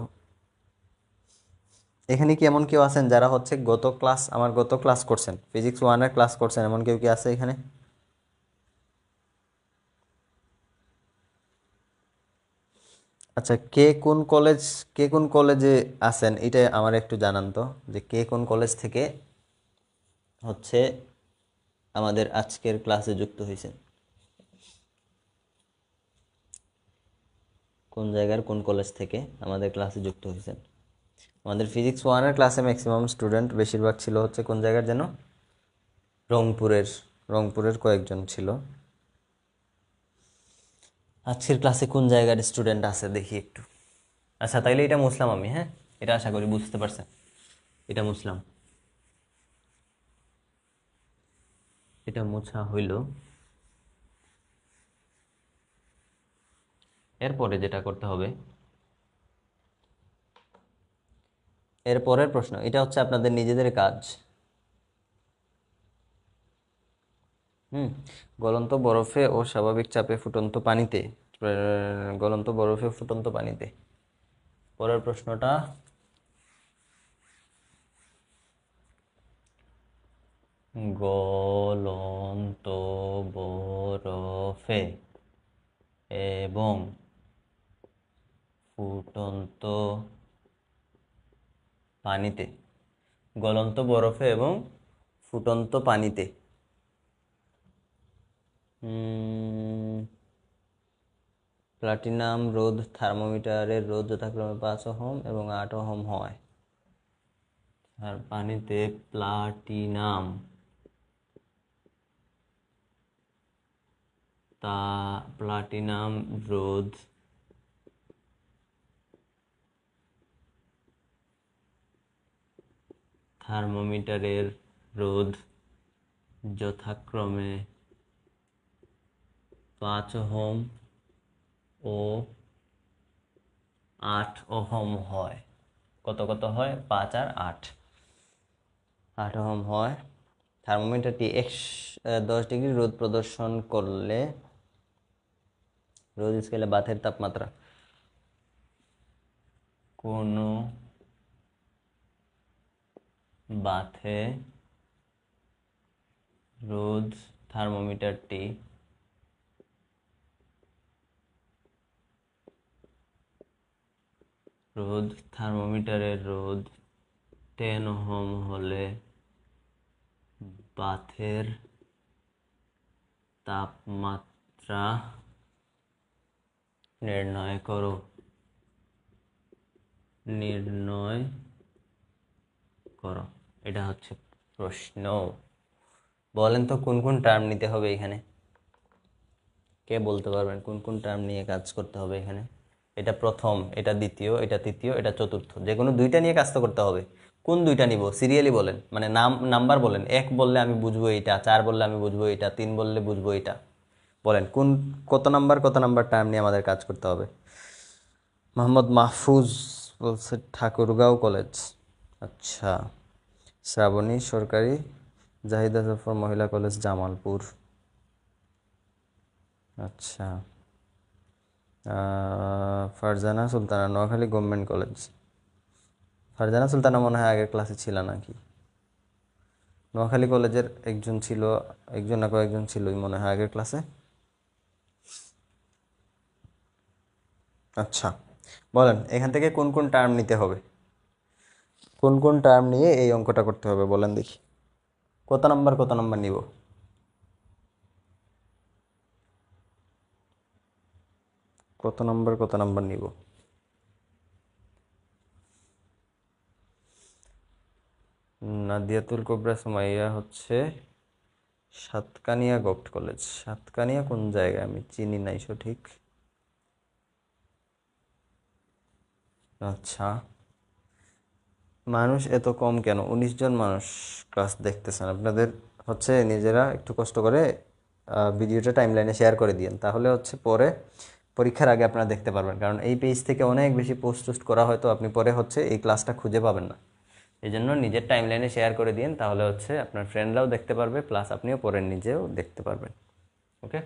এখানে কি এমন কেউ আছেন যারা হচ্ছে গত ক্লাস করছেন, ফিজিক্স 1-এর ক্লাস করছেন, এমন কেউ কি আছে এখানে? আচ্ছা, কে কোন কলেজে আছেন এটা আমার একটু জানান তো, যে কে কোন কলেজ থেকে হচ্ছে আমাদের আজকের ক্লাসে যুক্ত হয়েছেন, কোন জায়গার কোন কলেজ থেকে আমাদের ক্লাসে যুক্ত হয়েছেন। আমাদের ফিজিক্স 1-এর ক্লাসে ম্যাক্সিমাম স্টুডেন্ট, বেশিরভাগ ছিল হচ্ছে কোন জায়গার যেন, রংপুরের কয়েকজন ছিল। আজকের ক্লাসে কোন জায়গার স্টুডেন্ট আছে দেখি একটু। আচ্ছা, তাইলে এটা মুছলাম আমি। হ্যাঁ, এটা আশা করি বুঝতে পারছেন, এটা মুছলাম, এটা মোছা হইল। এরপরে যেটা করতে হবে, এর পরের প্রশ্ন, এটা হচ্ছে আপনাদের নিজেদের কাজ। গলন্ত বরফে ও স্বাভাবিক চাপে ফুটন্ত পানিতে, গলন্ত বরফে ফুটন্ত পানিতে। পরের প্রশ্নটা, গলন্ত বরফে এবং ফুটন্ত পানিতে, গলন্ত বরফে এবং ফুটন্ত পানিতে প্লাটিনাম রোধ থার্মোমিটারের রোধ যথাক্রমে 5 ওহম এবং 8 ওহম হয়। আর পানিতে প্লাটিনাম রোধ থার্মোমিটারের রোধ যথাক্রমে 5 ওহম ও 8 ওহম হয়। কত কত হয়, 5 আর 8, 8 ওহম হয়। থার্মোমিটারটি 10 ডিগ্রি রোদ প্রদর্শন করলে, রোদ স্কেলে বাথের তাপমাত্রা, কোনো বাথে রোদ থার্মোমিটারটি থার্মোমিটারের রোধ 10 ওহম হলে বাথের তাপমাত্রা নির্ণয় করো। এটা হচ্ছে প্রশ্ন। বলেন তো কোন কোন টার্ম নিতে হবে এখানে? কে বলতে পারবেন কোন কোন টার্ম নিয়ে কাজ করতে হবে এখানে? এটা প্রথম, এটা দ্বিতীয়, এটা তৃতীয়, এটা চতুর্থ, যে কোনো দুইটা নিয়ে কাজ তো করতে হবে। কোন দুইটা নিব সিরিয়ালি বলেন, মানে নাম্বার বলেন। 1 বললে আমি বুঝবো এইটা, 4 বললে আমি বুঝবো এটা, 3 বললে বুঝবো এটা। বলেন কোন কত নাম্বার টার্ম নিয়ে আমাদের কাজ করতে হবে? মোহাম্মদ মাহফুজ বলছে ঠাকুরগাঁও কলেজ। আচ্ছা। শ্রাবণী সরকারি জাহিদা জাফর মহিলা কলেজ জামালপুর। আচ্ছা। Farzana Sultana Noakhali government college. ফারজানা সুলতানা মনে হয় আগের ক্লাসে ছিল নাকি? নোয়াখালী কলেজের একজন ছিল, একজন না কয়েকজন ছিলই মনে হয় আগের ক্লাসে। আচ্ছা, বলেন এখান থেকে কোন কোন টার্ম নিতে হবে, কোন কোন টার্ম নিয়ে এই অঙ্কটা করতে হবে বলেন দেখি। কত নাম্বার নিব? কত নাম্বার নিব? নাদিয়াতুল কোবরা সুমাইয়া হচ্ছে সাতকানিয়া গভট কলেজ। সাতকানিয়া কোন জায়গায় আমি চিনি নাই সঠিক। আচ্ছা, মানুষ এত কম কেন? 19 জন মানুষ ক্লাস দেখতেছেন। আপনাদের হচ্ছে নিজেরা একটু কষ্ট করে ভিডিওটা টাইমলাইনে শেয়ার করে দিন, তাহলে হচ্ছে পরে পরীক্ষার আগে আপনারা দেখতে পারবেন। কারণ এই পেজ থেকে অনেক বেশি পোস্ট টোস্ট করা হয়তো আপনি পরে হচ্ছে এই ক্লাসটা খুঁজে পাবেন না। এই জন্য নিজের টাইমলাইনে শেয়ার করে দিন, তাহলে হচ্ছে আপনার ফ্রেন্ডরাও দেখতে পারবে, প্লাস আপনিও পরে নিজেও দেখতে পারবেন। ওকে,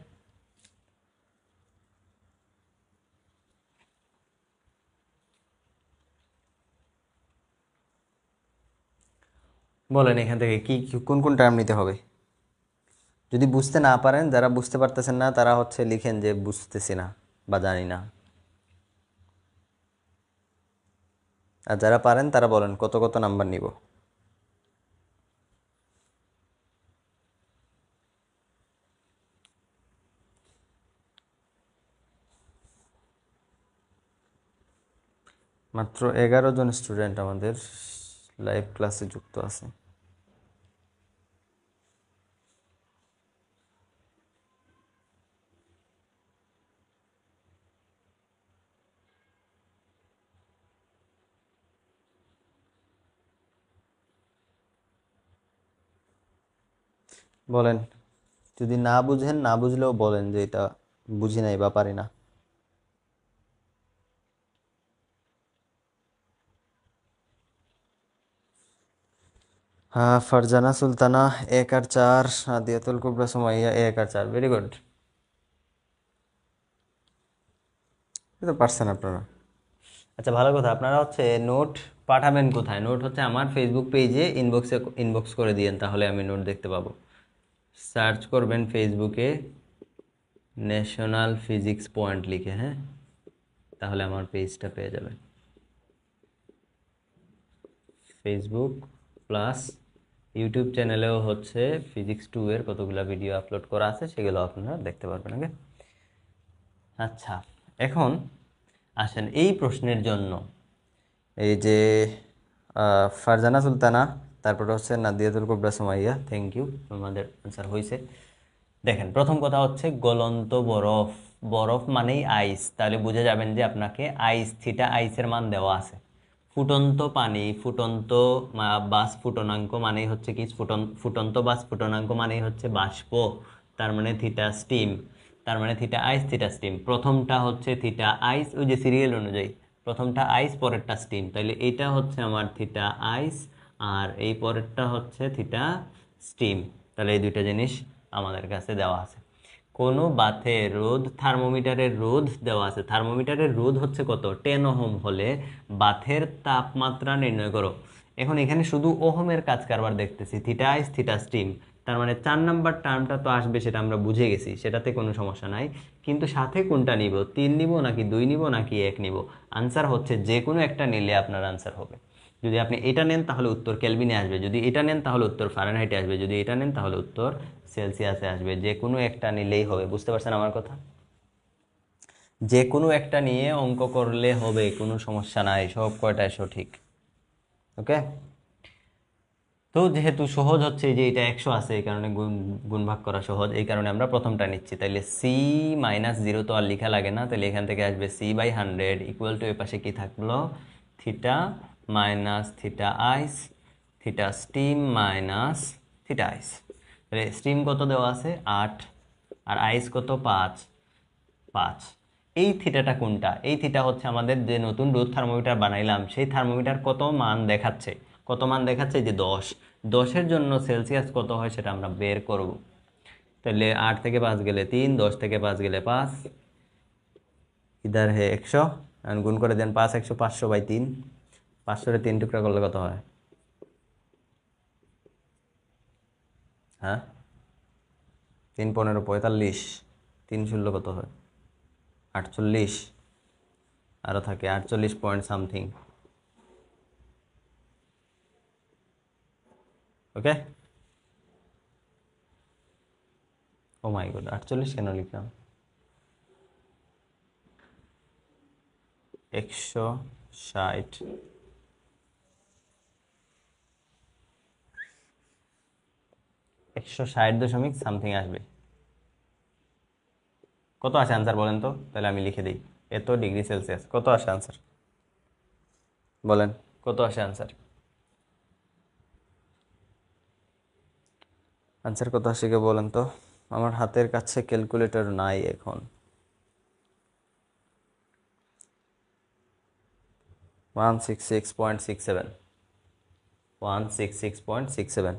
বলেন এখান থেকে কোন কোন টার্ম নিতে হবে। যদি বুঝতে না পারেন, যারা বুঝতে পারতেছেন না তারা হচ্ছে লিখেন যে বুঝতেছি না বা জানি না। আর যারা পারেন তারা বলেন কত নাম্বার নিব। মাত্র 11 জন স্টুডেন্ট আমাদের লাইভ ক্লাসে যুক্ত আছে। বলেন, যদি না বুঝেন, না বুঝলেও বলেন যে এটা বুঝি নাই বা পারি না। হ্যাঁ, ফারজানা সুলতানা 1 আর 4, নাদিয়াতুল কুবরা সুমাইয়া 1 আর 4। ভেরি গুড, এটা পারছেন আপনারা। আচ্ছা, ভালো কথা। আপনারা হচ্ছে নোট পাঠাবেন কোথায়? নোট হচ্ছে আমার ফেসবুক পেজে ইনবক্স করে দিয়েন, তাহলে আমি নোট দেখতে পাবো। সার্চ করবেন ফেসবুকে ন্যাশনাল ফিজিক্স পয়েন্ট লিখে, হ্যাঁ, তাহলে আমার পেজটা পেয়ে যাবেন। ফেসবুক প্লাস ইউটিউব চ্যানেলেও হচ্ছে ফিজিক্স 2 এর কতগুলো ভিডিও আপলোড করা আছে, সেগুলো আপনারা দেখতে পারবেন। ওকে, আচ্ছা, এখন আসেন এই প্রশ্নের জন্য। এই যে ফারজানা সুলতানা, তারপরে হচ্ছে নাদিয়াতুল কুবরা সুমাইয়া, থ্যাংক ইউ, তোমাদের আনসার হয়েছে। দেখেন, প্রথম কথা হচ্ছে গলন্ত বরফ। বরফ মানেই আইস, তাহলে বুঝে যাবেন যে আপনাকে আইস, থিটা আইসের মান দেওয়া আছে। ফুটন্ত পানি, ফুটন্ত বাষ্প ফুটনাঙ্ক মানেই হচ্ছে কি ফুটন্ত বাষ্প ফুটনাঙ্ক মানেই হচ্ছে বাষ্প, তার মানে থিটা স্টিম, তার মানে থিটা আইস থিটা স্টিম। প্রথমটা হচ্ছে থিটা আইস, ওই যে সিরিয়াল অনুযায়ী প্রথমটা আইস পরেরটা স্টিম, তাহলে এটা হচ্ছে আমার থিটা আইস, আর এই পরেরটা হচ্ছে থিটা স্টিম। তাহলে এই দুইটা জিনিস আমাদের কাছে দেওয়া আছে। কোনো বাথের রোধ, থার্মোমিটারের রোধ দেওয়া আছে। থার্মোমিটারের রোধ হচ্ছে কত? 10 ওহম হলে বাথের তাপমাত্রা নির্ণয় করো। এখন এখানে শুধু ওহমের কাজ কারবার দেখতেছি, থিটা আইস থিটা স্টিম, তার মানে 4 নাম্বার টার্মটা তো আসবে, সেটা আমরা বুঝে গেছি, সেটাতে কোনো সমস্যা নাই। কিন্তু সাথে কোনটা নিব? 3 নিব নাকি 2 নিব নাকি 1 নিব? আনসার হচ্ছে যে কোনো একটা নিলে আপনার আনসার হবে। যদি আপনি এটা নেন তাহলে উত্তর কেলভিনে আসবে, যদি এটা নেন তাহলে উত্তর ফারেনহাইটে আসবে, যদি এটা নেন তাহলে উত্তর সেলসিয়াসে আসবে। যে কোনো একটা নিলেই হবে। বুঝতে পারছেন আমার কথা? যে কোনো একটা নিয়ে অঙ্ক করলে হবে, কোনো সমস্যা নাই, সব কয়টাই সঠিক। ওকে, তো যেহেতু সহজ হচ্ছে যে এটা 100 আছে, এই কারণে গুণ ভাগ করা সহজ, এই কারণে আমরা প্রথমটা নিচ্ছি। তাইলে সি মাইনাস 0 তো আর লেখা লাগে না, তাহলে এখান থেকে আসবে c/100 ইকুয়াল টু এ পাশে কি থাকলো, থিটা মাইনাস থিটা আইস, থিটা স্টিম মাইনাস থিটা আইস। তাহলে স্টিম কত দেওয়া আছে 8, আর আইস কত 5। এই থিটাটা কোনটা? এই থিটা হচ্ছে আমাদের যে নতুন রোদ থার্মোমিটার বানাইলাম সেই থার্মোমিটার কত মান দেখাচ্ছে, কত মান দেখাচ্ছে যে 10। 10-এর জন্য সেলসিয়াস কত হয় সেটা আমরা বের করব। তাহলে 8 থেকে 5 গেলে 3, 10 থেকে 5 গেলে 5, ইধার হে 100, গুণ করে দেন 5 100 500/3, 500-রে 3 টুকরা করলে কত হয়? হ্যাঁ, 3 15 45, 3 ষোলো কত হয়? 48, আরও থাকে 48 পয়েন্ট সামথিং। ওকে, ও মাই গড, 48 কেন লিখলাম? 160, 160 দশমিক সামথিং আসবে। কত আসে আনসার বলেন তো? তাহলে আমি লিখে দিই, এত ডিগ্রি সেলসিয়াস। কত আসে আনসার বলেন, কত আসে আনসার? আনসার কত আসে কে বলেন তো? আমার হাতের কাছে ক্যালকুলেটর নাই এখন। 166.67, 166.67,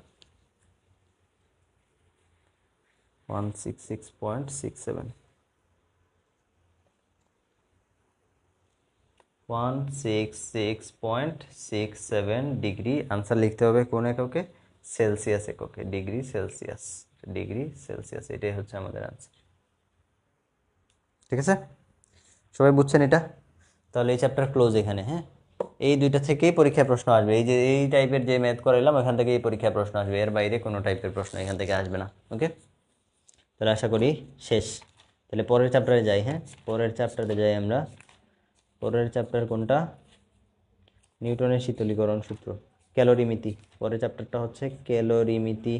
166.67, 166.67 ডিগ্রি। আনসার লিখতে হবে কোন এককে? সেলসিয়াস এককে, ডিগ্রি সেলসিয়াস, ডিগ্রি সেলসিয়াস, এটাই হচ্ছে আমাদের আনসার। ঠিক আছে, সবাই বুঝছেন এটা? তাহলে এই চ্যাপ্টার ক্লোজ এখানে। হ্যাঁ, এই দুইটা থেকেই পরীক্ষায় প্রশ্ন আসবে। এই যে এই টাইপের যে ম্যাথ করাইলাম ওখান থেকে এই পরীক্ষায় প্রশ্ন আসবে, এর বাইরে কোনো টাইপের প্রশ্ন এখান থেকে আসবে না। ওকে, তাহলে আশা করি শেষ। তাহলে পরের চ্যাপ্টারে যাই। হ্যাঁ, পরের চ্যাপ্টারে যাই আমরা। পরের চ্যাপ্টার কোনটা? নিউটনের শীতলীকরণ সূত্র, ক্যালোরিমিতি। পরের চ্যাপ্টারটা হচ্ছে ক্যালোরিমিতি।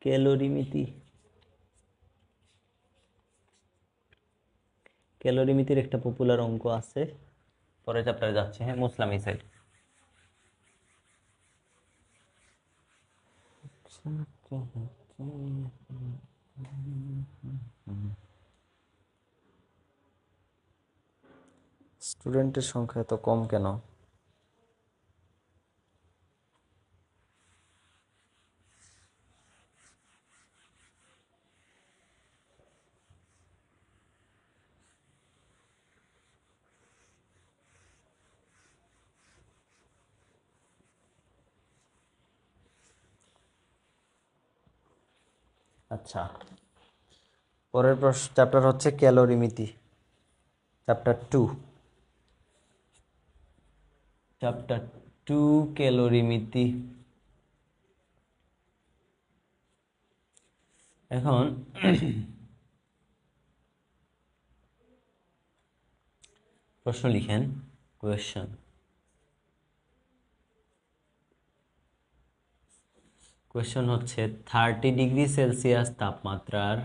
ক্যালোরিমিতি, ক্যালোরিমিতির একটা পপুলার অঙ্ক আছে। পরের চ্যাপ্টারে যাচ্ছে। হ্যাঁ, মুসলাম এই সাইড। স্টুডেন্টের সংখ্যা এত কম কেন? আচ্ছা, পরের চ্যাপ্টার হচ্ছে ক্যালোরিমিতি, চ্যাপ্টার 2। চ্যাপ্টার 2 ক্যালোরিমিতি। এখন প্রশ্ন লিখেন, কোয়েশ্চন। কোয়েশ্চন হচ্ছে 30 ডিগ্রি সেলসিয়াস তাপমাত্রার,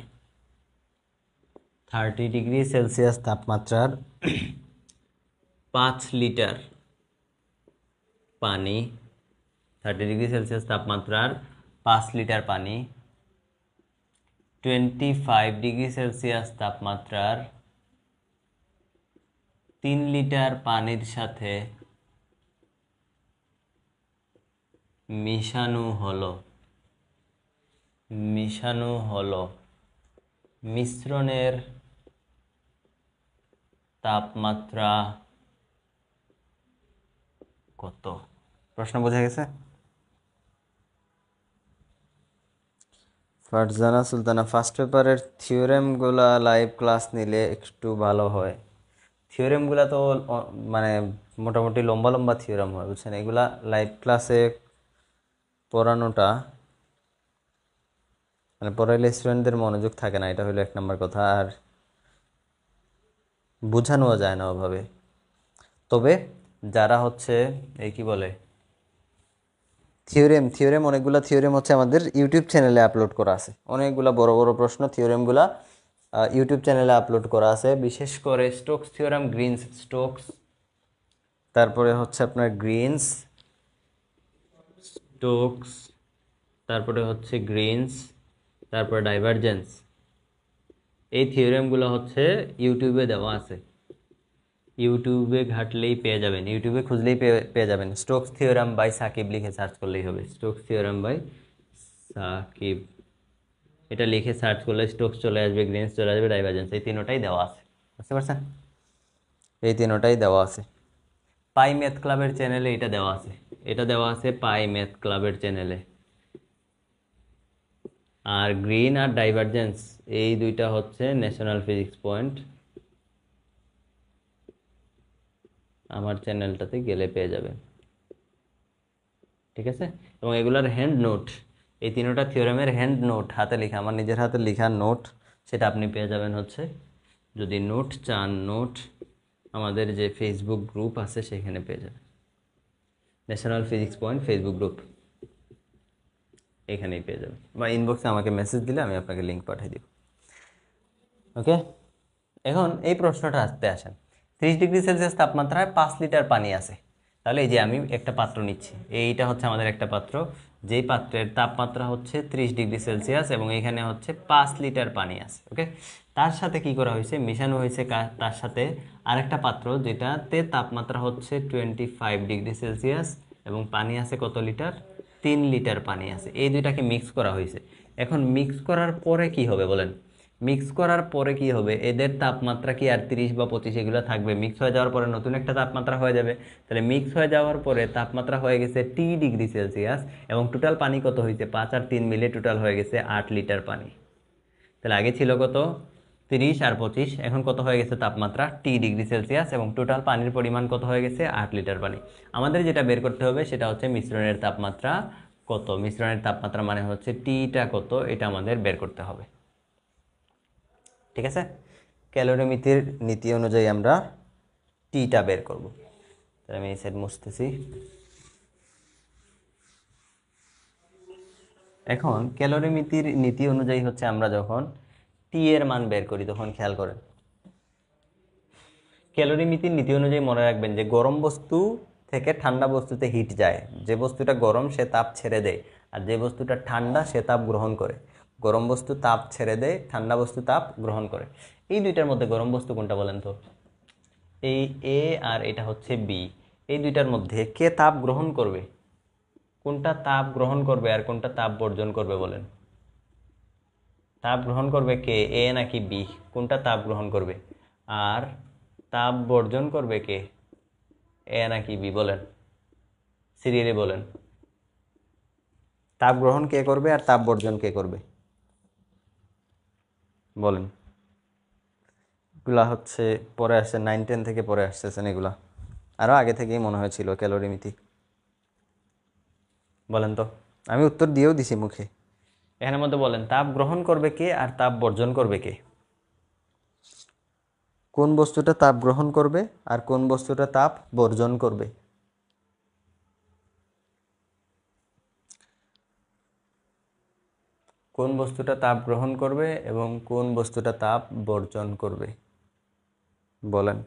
30 ডিগ্রি সেলসিয়াস তাপমাত্রার 5 লিটার পানি, 30 ডিগ্রি সেলসিয়াস তাপমাত্রার 5 লিটার পানি 25 ডিগ্রি সেলসিয়াস তাপমাত্রার 3 লিটার পানির সাথে মিশানো হলো, মিশ্রণের তাপমাত্রা কত? প্রশ্ন বোঝা গেছে? ফারজানা সুলতানা, ফার্স্ট পেপারের থিওরেমগুলা লাইভ ক্লাস নিলে একটু ভালো হয়। থিওরেমগুলা তো মানে মোটামুটি লম্বা লম্বা থিওরেম হয়, বুঝছেন? এগুলা লাইভ ক্লাসে পড়ানোটা মানে পড়াইলে স্টুডেন্টদের মনোযোগ থাকে না, এটা হলো 1 নম্বর কথা। আর বোঝানো যায় না ওভাবে। তবে যারা হচ্ছে এই কি বলে থিওরেম অনেকগুলো থিওরেম হচ্ছে আমাদের ইউটিউব চ্যানেলে আপলোড করা আছে, অনেকগুলো বড় বড় প্রশ্ন থিওরেমগুলা ইউটিউব চ্যানেলে আপলোড করা আছে, বিশেষ করে স্টোকস থিওরেম, গ্রিনস স্টোকস, তারপরে হচ্ছে আপনার গ্রিনস স্টোকস, তারপরে হচ্ছে গ্রিনস, তারপরে ডাইভারজেন্স। এই থিওরেমগুলো হচ্ছে ইউটিউবে দেওয়া আছে, ইউটিউবে ঘাটলেই পেয়ে যাবেন, ইউটিউবে খুঁজলেই পেয়ে যাবেন। স্টোকস থিওরাম বাই সাকিব লিখে সার্চ করলেই হবে, স্টোকস থিওরাম বাই সাকিব, এটা লিখে সার্চ করলে স্টোকস চলে আসবে, গ্রিনস চলে আসবে, ডাইভারজেন্স, এই তিনোটাই দেওয়া আছে, বুঝতে পারছেন? এই তিনোটাই দেওয়া আছে। পাই ম্যাথ ক্লাবের চ্যানেলে এটা দেওয়া আছে, এটা দেওয়া আছে পাই ম্যাথ ক্লাবের চ্যানেলে। আর গ্রিন আর ডাইভারজেন্স এই দুইটা হচ্ছে ন্যাশনাল ফিজিক্স পয়েন্ট, আমার চ্যানেলটাতে গেলে পেয়ে যাবেন, ঠিক আছে? এবং এগুলার হ্যান্ড নোট, এই তিনোটা থিওরেমের হ্যান্ড নোট, হাতে লেখা, আমার নিজের হাতে লেখা নোট, সেটা আপনি পেয়ে যাবেন হচ্ছে, যদি নোট চান নোট আমাদের যে ফেসবুক গ্রুপ আছে সেখানে পেয়ে যাবেন, national physics point Facebook group, এখানেই পেয়ে যাবেন, বা ইনবক্সে আমাকে মেসেজ দিলে আমি আপনাকে লিঙ্ক পাঠিয়ে দিব। ওকে, এখন এই প্রশ্নটা আসতে আসেন, 30 ডিগ্রি সেলসিয়াস তাপমাত্রায় 5 লিটার পানি আছে, তাহলে এই যে আমি একটা পাত্র নিচ্ছি, এইটা হচ্ছে আমাদের একটা পাত্র, যেই পাত্রের তাপমাত্রা হচ্ছে 30 ডিগ্রি সেলসিয়াস এবং এখানে হচ্ছে 5 লিটার পানি আছে। ওকে, তার সাথে কি করা হয়েছে, মিশানো হয়েছে তার সাথে আরেকটা পাত্র যেটাতে তাপমাত্রা হচ্ছে 25 ডিগ্রি সেলসিয়াস এবং পানি আছে কত লিটার, 3 লিটার পানি আছে, এই দুইটাকে মিক্স করা হয়েছে। এখন মিক্স করার পরে কি হবে বলেন, মিক্স করার পরে কি হবে, এদের তাপমাত্রা কি আর 30 বা 25 এগুলো থাকবে, মিক্স হয়ে যাওয়ার পরে নতুন একটা তাপমাত্রা হয়ে যাবে, তাহলে মিক্স হয়ে যাওয়ার পরে তাপমাত্রা হয়ে গেছে T ডিগ্রি সেলসিয়াস এবং টোটাল পানি কত হয়েছে, 5 আর 3 মিলে টোটাল হয়ে গেছে 8 লিটার পানি। তাহলে আগে ছিল কত, 30 আর 25, এখন কত হয়ে গেছে তাপমাত্রা T ডিগ্রি সেলসিয়াস এবং টোটাল পানির পরিমাণ কত হয়ে গেছে, 8 লিটার পানি। আমাদের যেটা বের করতে হবে সেটা হচ্ছে মিশ্রণের তাপমাত্রা কত, মিশ্রণের তাপমাত্রা মানে হচ্ছে টিটা কত, এটা আমাদের বের করতে হবে, ঠিক আছে? ক্যালোরিমিতির নীতি অনুযায়ী আমরা টিটা বের করব, তাহলে আমি এই সাইড মুছতেছি। এখন ক্যালোরিমিতির নীতি অনুযায়ী হচ্ছে আমরা যখন টি এর মান বের করি তখন খেয়াল করেন, ক্যালোরিমিতির নীতি অনুযায়ী মনে রাখবেন যে গরম বস্তু থেকে ঠান্ডা বস্তুতে হিট যায়, যে বস্তুটা গরম সে তাপ ছেড়ে দেয়, আর যে বস্তুটা ঠান্ডা সে তাপ গ্রহণ করে। গরম বস্তু তাপ ছেড়ে দেয়, ঠান্ডা বস্তু তাপ গ্রহণ করে। এই দুইটার মধ্যে গরম বস্তু কোনটা বলেন তো, এই এ আর এটা হচ্ছে বি, এই দুইটার মধ্যে কে তাপ গ্রহণ করবে, কোনটা তাপ গ্রহণ করবে আর কোনটা তাপ বর্জন করবে বলেন? তাপ গ্রহণ করবে কে, এ নাকি বি, কোনটা তাপ গ্রহণ করবে? আর তাপ বর্জন করবে কে, এ নাকি বি, বলেন সিরিয়ালি বলেন, তাপ গ্রহণ কে করবে আর তাপ বর্জন কে করবে বলেন? এগুলা হচ্ছে পরে আসছে, 9-10 থেকে পরে আসতেছেন এগুলা, আরও আগে থেকেই মনে হয়েছিল ক্যালোরিমিতি। বলেন তো, আমি উত্তর দিয়েও দিছি মুখে, এখানের মধ্যে বলেন তাপ গ্রহণ করবে কে আর তাপ বর্জন করবে কে, কোন বস্তুটা তাপ গ্রহণ করবে আর কোন বস্তুটা তাপ বর্জন করবে? কোন বস্তুটা তাপ গ্রহণ করবে এবং কোন বস্তুটা তাপ বর্জন করবে বলেন?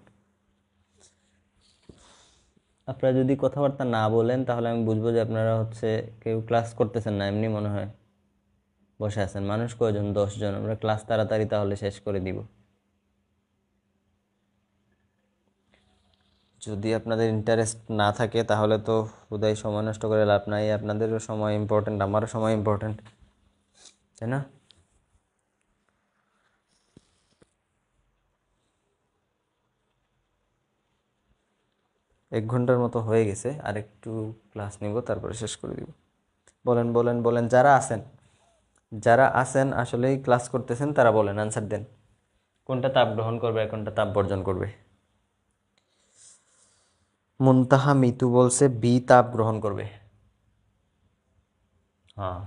আপনারা যদি কথাবার্তা না বলেন তাহলে আমি বুঝবো যে আপনারা হচ্ছে কেউ ক্লাস করতেছেন না, এমনি মনে হয় বসে আছেন। মানুষ কয়জন, 10 জন, আমরা ক্লাস তাড়াতাড়ি তাহলে শেষ করে দিব। যদি আপনাদের ইন্টারেস্ট না থাকে তাহলে তো হুদাই সময় নষ্ট করে লাভ নাই, আপনাদেরও সময় ইম্পর্টেন্ট, আমারও সময় ইম্পর্টেন্ট, তাই না? এক ঘন্টার মতো হয়ে গেছে, আর একটু ক্লাস নিব তারপরে শেষ করে দিব। বলেন বলেন বলেন, যারা আছেন, যারা আছেন আসলেই ক্লাস করতেছেন তারা বলেন, আনসার দেন, কোনটা তাপ গ্রহণ করবে আর কোনটা তাপ বর্জন করবে? মুনতাহা মিতু বলছে বি তাপ গ্রহণ করবে। হ্যাঁ,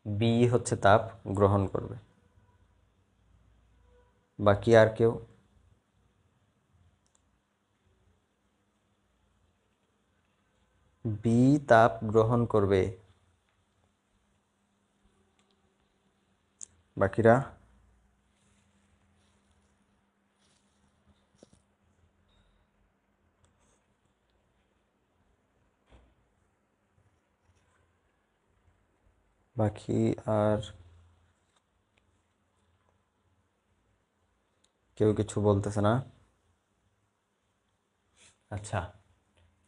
বি হচ্ছে তাপ গ্রহণ করবে। বাকি আর কেউ? বি তাপ গ্রহণ করবে, বাকিরা বাকি আর কেউ কিছু বলতেছে না। আচ্ছা,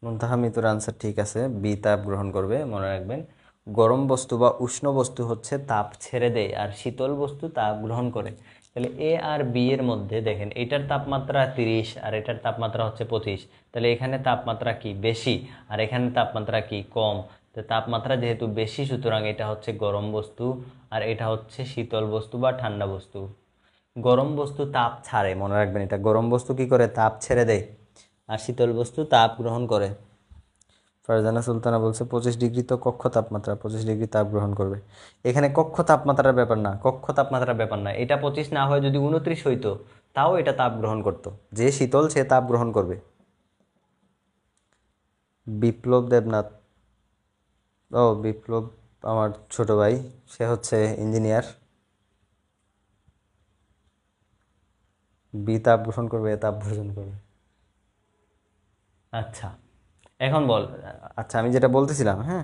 মুনতাহা মিতুর আনসার ঠিক আছে, বি তাপ গ্রহণ করবে। মনে রাখবেন, গরম বস্তু বা উষ্ণ বস্তু হচ্ছে তাপ ছেড়ে দেয় আর শীতল বস্তু তাপ গ্রহণ করে। তাহলে এ আর বি এর মধ্যে দেখেন, এটার তাপমাত্রা 30 আর এটার তাপমাত্রা হচ্ছে 25। তাহলে এখানে তাপমাত্রা কি বেশি আর এখানে তাপমাত্রা কি কম। তো তাপমাত্রা যেহেতু বেশি, সুতরাং এটা হচ্ছে গরম বস্তু আর এটা হচ্ছে শীতল বস্তু বা ঠান্ডা বস্তু। গরম বস্তু তাপ ছাড়ে, মনে রাখবেন এটা, গরম বস্তু কি করে, তাপ ছেড়ে দেয়, আর শীতল বস্তু তাপ গ্রহণ করে। ফারজানা সুলতানা বলছে 25 ডিগ্রি তো কক্ষ তাপমাত্রা, 25 ডিগ্রি তাপ গ্রহণ করবে। এখানে কক্ষ তাপমাত্রার ব্যাপার না, কক্ষ তাপমাত্রার ব্যাপার না, এটা 25 না হয় যদি 29 হইতো, তাও এটা তাপ গ্রহণ করতো। যে শীতল সে তাপ গ্রহণ করবে। বিপ্লব দেবনাথ, ও বিপ্লব আমার ছোট ভাই, সে হচ্ছে ইঞ্জিনিয়ার। বি তাপ গ্রহণ করবে, এ তাপ বর্জন করবে। আচ্ছা, এখন বল। আচ্ছা, আমি যেটা বলতেছিলাম, হ্যাঁ,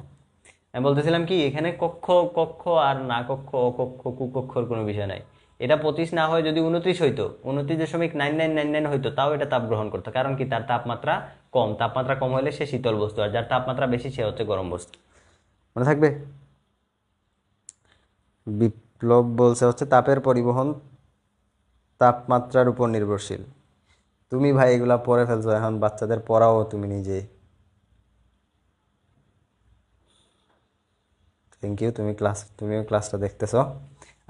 আমি বলতেছিলাম কি, এখানে কক্ষ কক্ষ আর না কক্ষ অকক্ষ কুকক্ষর কোনো বিষয় নাই। এটা 25 না হয় যদি 29 হইতো, 29.9999 হইতো, তাও এটা তাপ গ্রহণ করতো। কারণ কি, তার তাপমাত্রা কম, তাপমাত্রা কম হলে সে শীতল বস্তু, আর যার তাপমাত্রা বেশি সে হচ্ছে গরম বস্তু। মনে থাকবে। বিপ্লব বলছে হচ্ছে তাপের পরিবহন তাপমাত্রার উপর নির্ভরশীল। তুমি ভাই এগুলা পড়ে ফেলছো, এখন বাচ্চাদের পড়াও তুমি নিজে। থ্যাংক ইউ, তুমিও ক্লাসটা দেখতেছো।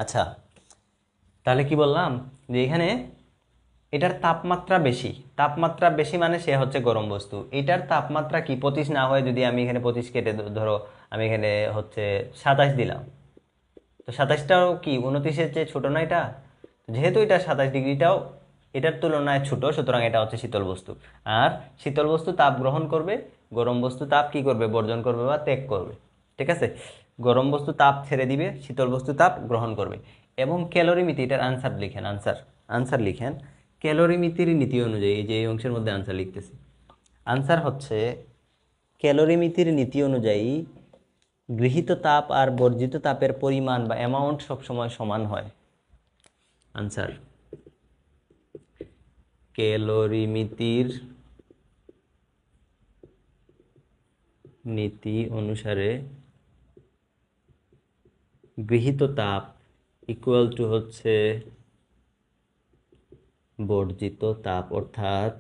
আচ্ছা, তাহলে কি বললাম, যে এখানে এটার তাপমাত্রা বেশি, তাপমাত্রা বেশি মানে সে হচ্ছে গরম বস্তু। এটার তাপমাত্রা কি 25 না হয় যদি আমি এখানে 25 কেটে ধরো, আমি এখানে হচ্ছে 27 দিলাম, তো 27টাও কি 29-এর চেয়ে ছোট না এটা? যেহেতু এটা 27 ডিগ্রিটাও এটার তুলনায় ছোট, সুতরাং এটা হচ্ছে শীতল বস্তু। আর শীতল বস্তু তাপ গ্রহণ করবে, গরম বস্তু তাপ কি করবে, বর্জন করবে বা ত্যাগ করবে। ঠিক আছে, গরম বস্তু তাপ ছেড়ে দিবে, শীতল বস্তু তাপ গ্রহণ করবে। এবং ক্যালোরিমিতি, এটার আনসার লিখেন, আনসার লিখেন। ক্যালোরিমিতির নীতি অনুযায়ী, এই যে এই অংশের মধ্যে আনসার লিখতেছি, আনসার হচ্ছে ক্যালোরিমিতির নীতি অনুযায়ী গৃহীত তাপ আর বর্জিত তাপের পরিমাণ বা অ্যামাউন্ট সবসময় সমান হয়। আনসার, ক্যালোরিমিতির নীতি অনুসারে গৃহীত তাপ ইকুয়াল টু হচ্ছে বর্জিত তাপ, অর্থাৎ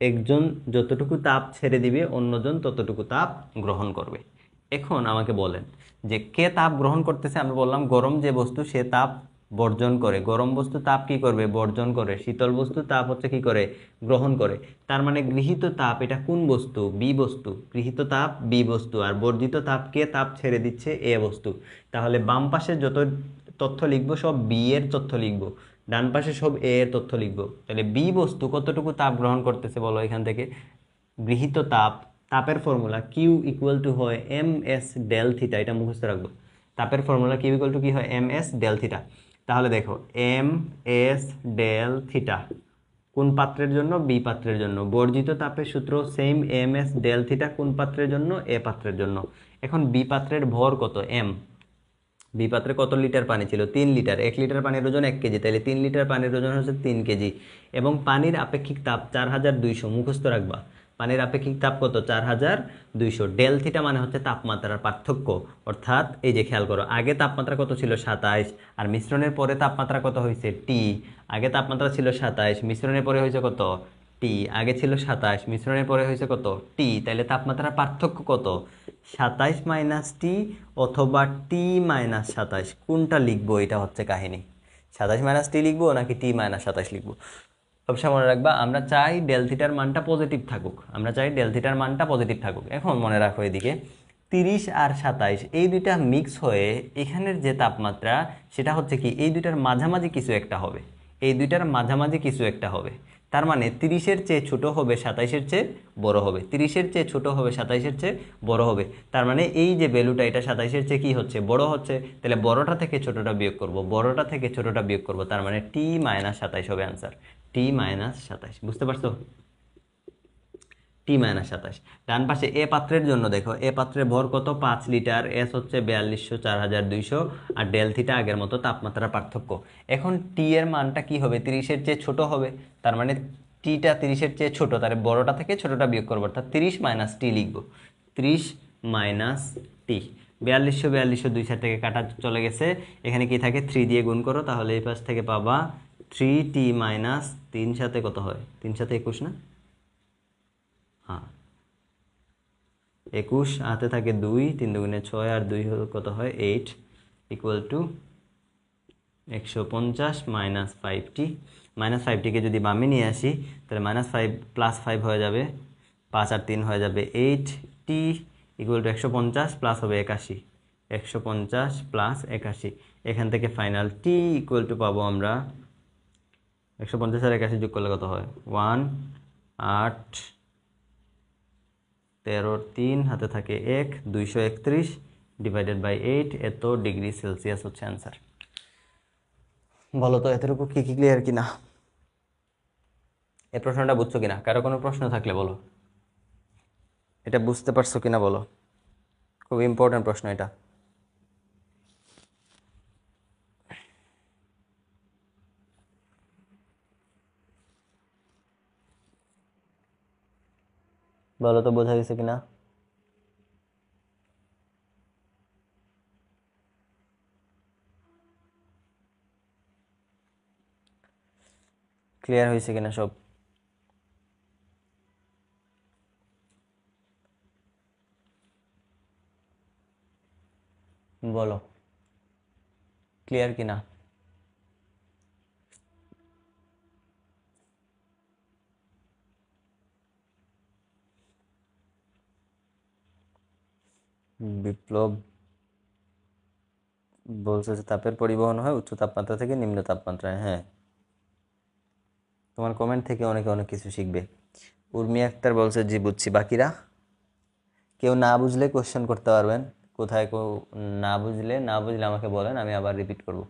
একজন যতটুকু তাপ ছেড়ে দিবে অন্যজন ততটুকু তাপ গ্রহণ করবে। এখন আমাকে বলেন যে কে তাপ গ্রহণ করতেছে। আমরা বললাম গরম যে বস্তু সে তাপ বর্জন করে, গরম বস্তু তাপ কি করবে, বর্জন করে। শীতল বস্তু তাপ হচ্ছে কি করে, গ্রহণ করে। তার মানে গৃহীত তাপ এটা কোন বস্তু, বি বস্তু। গৃহীত তাপ বি বস্তু, আর বর্জিত তাপ কে তাপ ছেড়ে দিচ্ছে, এ বস্তু। তাহলে বাম পাশে যত তথ্য লিখবো সব বি এর তথ্য লিখবো, ডান পাশে সব এ এর তথ্য লিখবো। তাহলে বি বস্তু কতটুকু তাপ গ্রহণ করতেছে বলো এখান থেকে। গৃহীত তাপ, তাপের ফর্মুলা কিউ ইকুয়াল টু হয় এম এস ডেল থিটা, এটা মুখস্থ রাখবো। তাপের ফর্মুলা কিউ ইকুয়াল টু কি হয়, এম এস ডেল থিটা। তাহলে দেখো, এম এস ডেল থিটা কোন পাত্রের জন্য, বি পাত্রের জন্য। বর্জিত তাপের সূত্র same, M S del theta কোন পাত্রের জন্য, এ পাত্রের জন্য। এখন বি পাত্রের ভর কত, এম। বি পাত্রে কত লিটার পানি ছিল, 3 লিটার। 1 লিটার পানির ওজন 1 কেজি, তাহলে 3 লিটার পানির ওজন হচ্ছে 3 কেজি। এবং পানির আপেক্ষিক তাপ 4200, মুখস্থ রাখবা। পানির আপেক্ষিক তাপ কত, 4200। ডেল থিটা মানে হচ্ছে তাপমাত্রার পার্থক্য। অর্থাৎ এই যে খেয়াল করো, আগে তাপমাত্রা কত ছিল, 27, আর মিশ্রণের পরে তাপমাত্রা কত হয়েছে, টি। আগে তাপমাত্রা ছিল 27, মিশ্রণের পরে হয়েছে কত, টি। আগে ছিল 27, মিশ্রণের পরে হয়েছে কত, টি। তাহলে তাপমাত্রার পার্থক্য কত, 27 মাইনাস টি অথবা টি মাইনাস 27, কোনটা লিখবো, এটা হচ্ছে কাহিনী। 27 মাইনাস টি লিখবো নাকি টি মাইনাস 27 লিখবো। সবসময় মনে রাখবা, আমরা চাই ডেল থিটার মানটা পজিটিভ থাকুক, আমরা চাই ডেল থিটার মানটা পজিটিভ থাকুক। এখন মনে রাখো এদিকে 30 আর 27 এই দুইটা মিক্স হয়ে এখানের যে তাপমাত্রা, সেটা হচ্ছে কি এই দুইটার মাঝামাঝি কিছু একটা হবে, এই দুইটার মাঝামাঝি কিছু একটা হবে। তার মানে 30-এর চেয়ে ছোট হবে 27-এর চেয়ে বড় হবে, 30-এর চেয়ে ছোট হবে 27-এর চেয়ে বড় হবে। তার মানে এই যে ভ্যালুটা এটা 27-এর চেয়ে কি হচ্ছে, বড় হচ্ছে। তাহলে বড়টা থেকে ছোটটা বিয়োগ করব, বড়টা থেকে ছোটটা বিয়োগ করব, তার মানে t-27 হবে অ্যান্সার, t-27। বুঝতে পারছো? t-27। ডান পাশে এ পাত্রের জন্য দেখো, এ পাত্রের ভর কত, 5 লিটার, এস হচ্ছে 4200, 4200, আর ডেল থিটা আগের মতো তাপমাত্রার পার্থক্য। এখন টি এর মানটা কি হবে, 30-এর চেয়ে ছোট হবে। তার মানে টিটা 30-এর চেয়ে ছোট, তাহলে বড়টা থেকে ছোটটা বিয়োগ করবো, অর্থাৎ 30 মাইনাস টি লিখবো, 30 মাইনাস টি। 4200 4200 দুই সাইড থেকে কাটা চলে গেছে, এখানে কি থাকে, 3 দিয়ে গুণ করো, তাহলে এই পাশ থেকে পাবা 3t মাইনাস 3 সাথে কত হয়, 3 সাথে 21 না, হ্যাঁ 21, হাতে থাকে 2, 3 দুগুণে 6, আর 2 কত হয় 8, equal to 150 minus 5t। Minus 5টিকে যদি বামে নিয়ে আসি, তাহলে -5 + 5 হয়ে যাবে, 5 আর 3 হয়ে যাবে 8t, ইকুয়াল টু 150 প্লাস হবে 81, 150 প্লাস 81। এখান থেকে ফাইনাল t ইকুয়াল টু পাবো আমরা 150 আর 81 যোগ করলে কত হয়, 1, 8, 13, 3 হাতে থাকে 1, 231 ডিভাইডেড বাই 8, এত ডিগ্রি সেলসিয়াস হচ্ছে অ্যান্সার। বলো তো এতটুকু কি কি ক্লিয়ার কিনা, এই প্রশ্নটা বুঝছো কিনা, কারো কোনো প্রশ্ন থাকলে বলো, এটা বুঝতে পারছো কিনা বলো, খুব ইম্পর্টেন্ট প্রশ্ন এটা। বলো তো বোঝা গেছে কিনা। ক্লিয়ার হয়েছে কিনা সব? বলো ক্লিয়ার কিনা। বিপ্লব বলছে যে তাপের পরিবহন হয় উচ্চ তাপমাত্রা থেকে নিম্ন তাপমাত্রায়। হ্যাঁ, তোমার কমেন্ট থেকে অনেকে অনেক কিছু শিখবে। উর্মি আক্তার বলছে জি বুঝছি। বাকিরা কেউ না বুঝলে কোশ্চেন করতে পারবেন, কোথায় কেউ না বুঝলে আমাকে বলেন, আমি আবার রিপিট করব।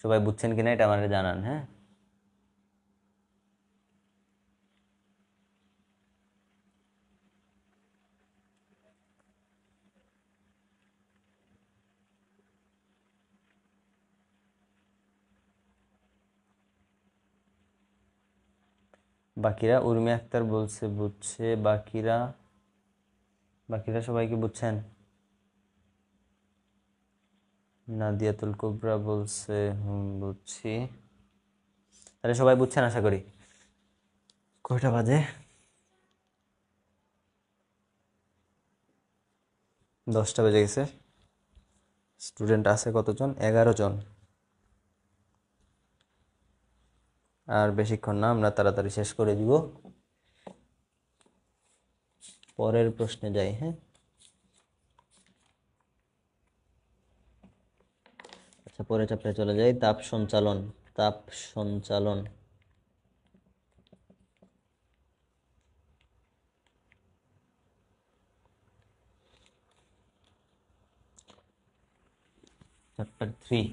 সবাই বুঝছেন কিনা এটা আমাকে জানান। হ্যাঁ, বাকিরা, উর্মি আক্তার বলছে বুঝছে। বাকিরা বাকিরা সবাই কি বুঝছেন? নাদিয়াতুল কুবরা বলছে বুঝছি। তাহলে সবাই বুঝছেন আশা করি। কয়টা বাজে? 10টা বেজে গেছে। স্টুডেন্ট আছে কতজন? 11 জন। আর বেশিক্ষণ না, আমরা তাড়াতাড়ি শেষ করে দিব। পরের প্রশ্নে যাই। হ্যাঁ, আচ্ছা পরের চ্যাপ্টারে চলে যাই। তাপ সঞ্চালন। তাপ সঞ্চালন চ্যাপ্টার 3।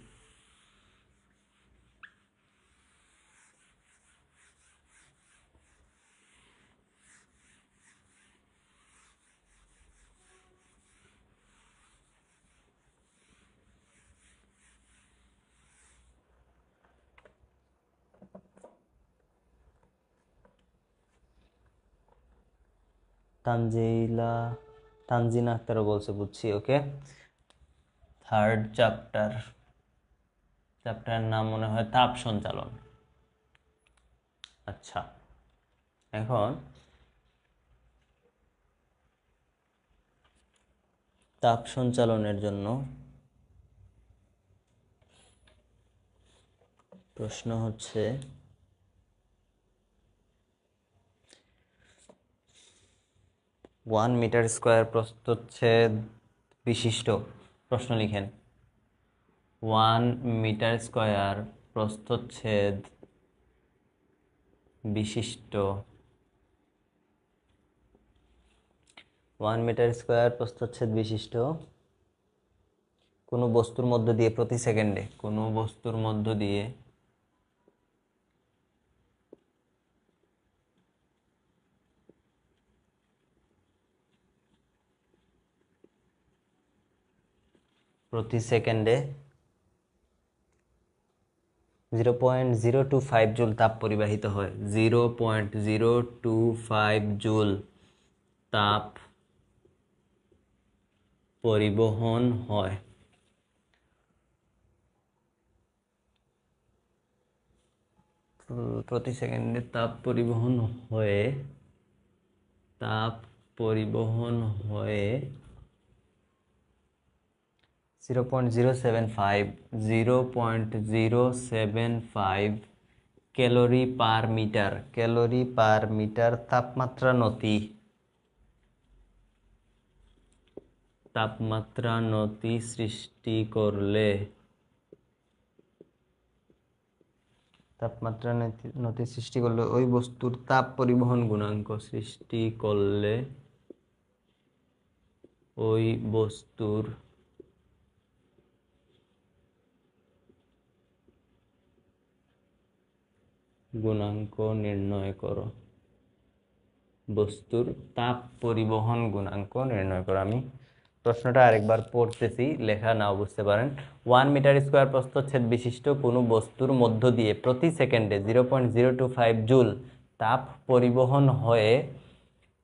তানজিলা তানজিনা আক্তারও বলছে বুঝছি। ওকে, থার্ড চ্যাপ্টারের নাম মনে হয় তাপ সঞ্চালন। আচ্ছা, এখন তাপ সঞ্চালনের জন্য প্রশ্ন হচ্ছে, 1 মিটার স্কোয়ার প্রস্থচ্ছেদ বিশিষ্ট, প্রশ্ন লিখেন। 1 মিটার স্কোয়ার প্রস্থচ্ছেদ বিশিষ্ট 1 মিটার স্কয়ার প্রস্থচ্ছেদ বিশিষ্ট কোনো বস্তুর মধ্য দিয়ে প্রতি সেকেন্ডে কোনো বস্তুর মধ্য দিয়ে প্রতি সেকেন্ডে 0.025 জুল তাপ পরিবাহিত হয়। 0.025 জুল তাপ পরিবহন হয়। প্রতি সেকেন্ডে তাপ পরিবহন হয়ে 0.075 ক্যালোরি পার মিটার তাপমাত্রা নতি সৃষ্টি করলে ওই বস্তুর তাপ পরিবহন গুণাঙ্ক সৃষ্টি করলে ওই বস্তুর গুণাঙ্ক নির্ণয় করো। বস্তুর তাপ পরিবহন গুণাঙ্ক নির্ণয় করো। আমি প্রশ্নটা আরেকবার পড়তেছি, লেখা নাও বুঝতে পারেন। 1 মিটার স্কয়ার প্রস্থচ্ছেদ বিশিষ্ট কোনো বস্তুর মধ্য দিয়ে প্রতি সেকেন্ডে 0.025 জুল তাপ পরিবহন হয়ে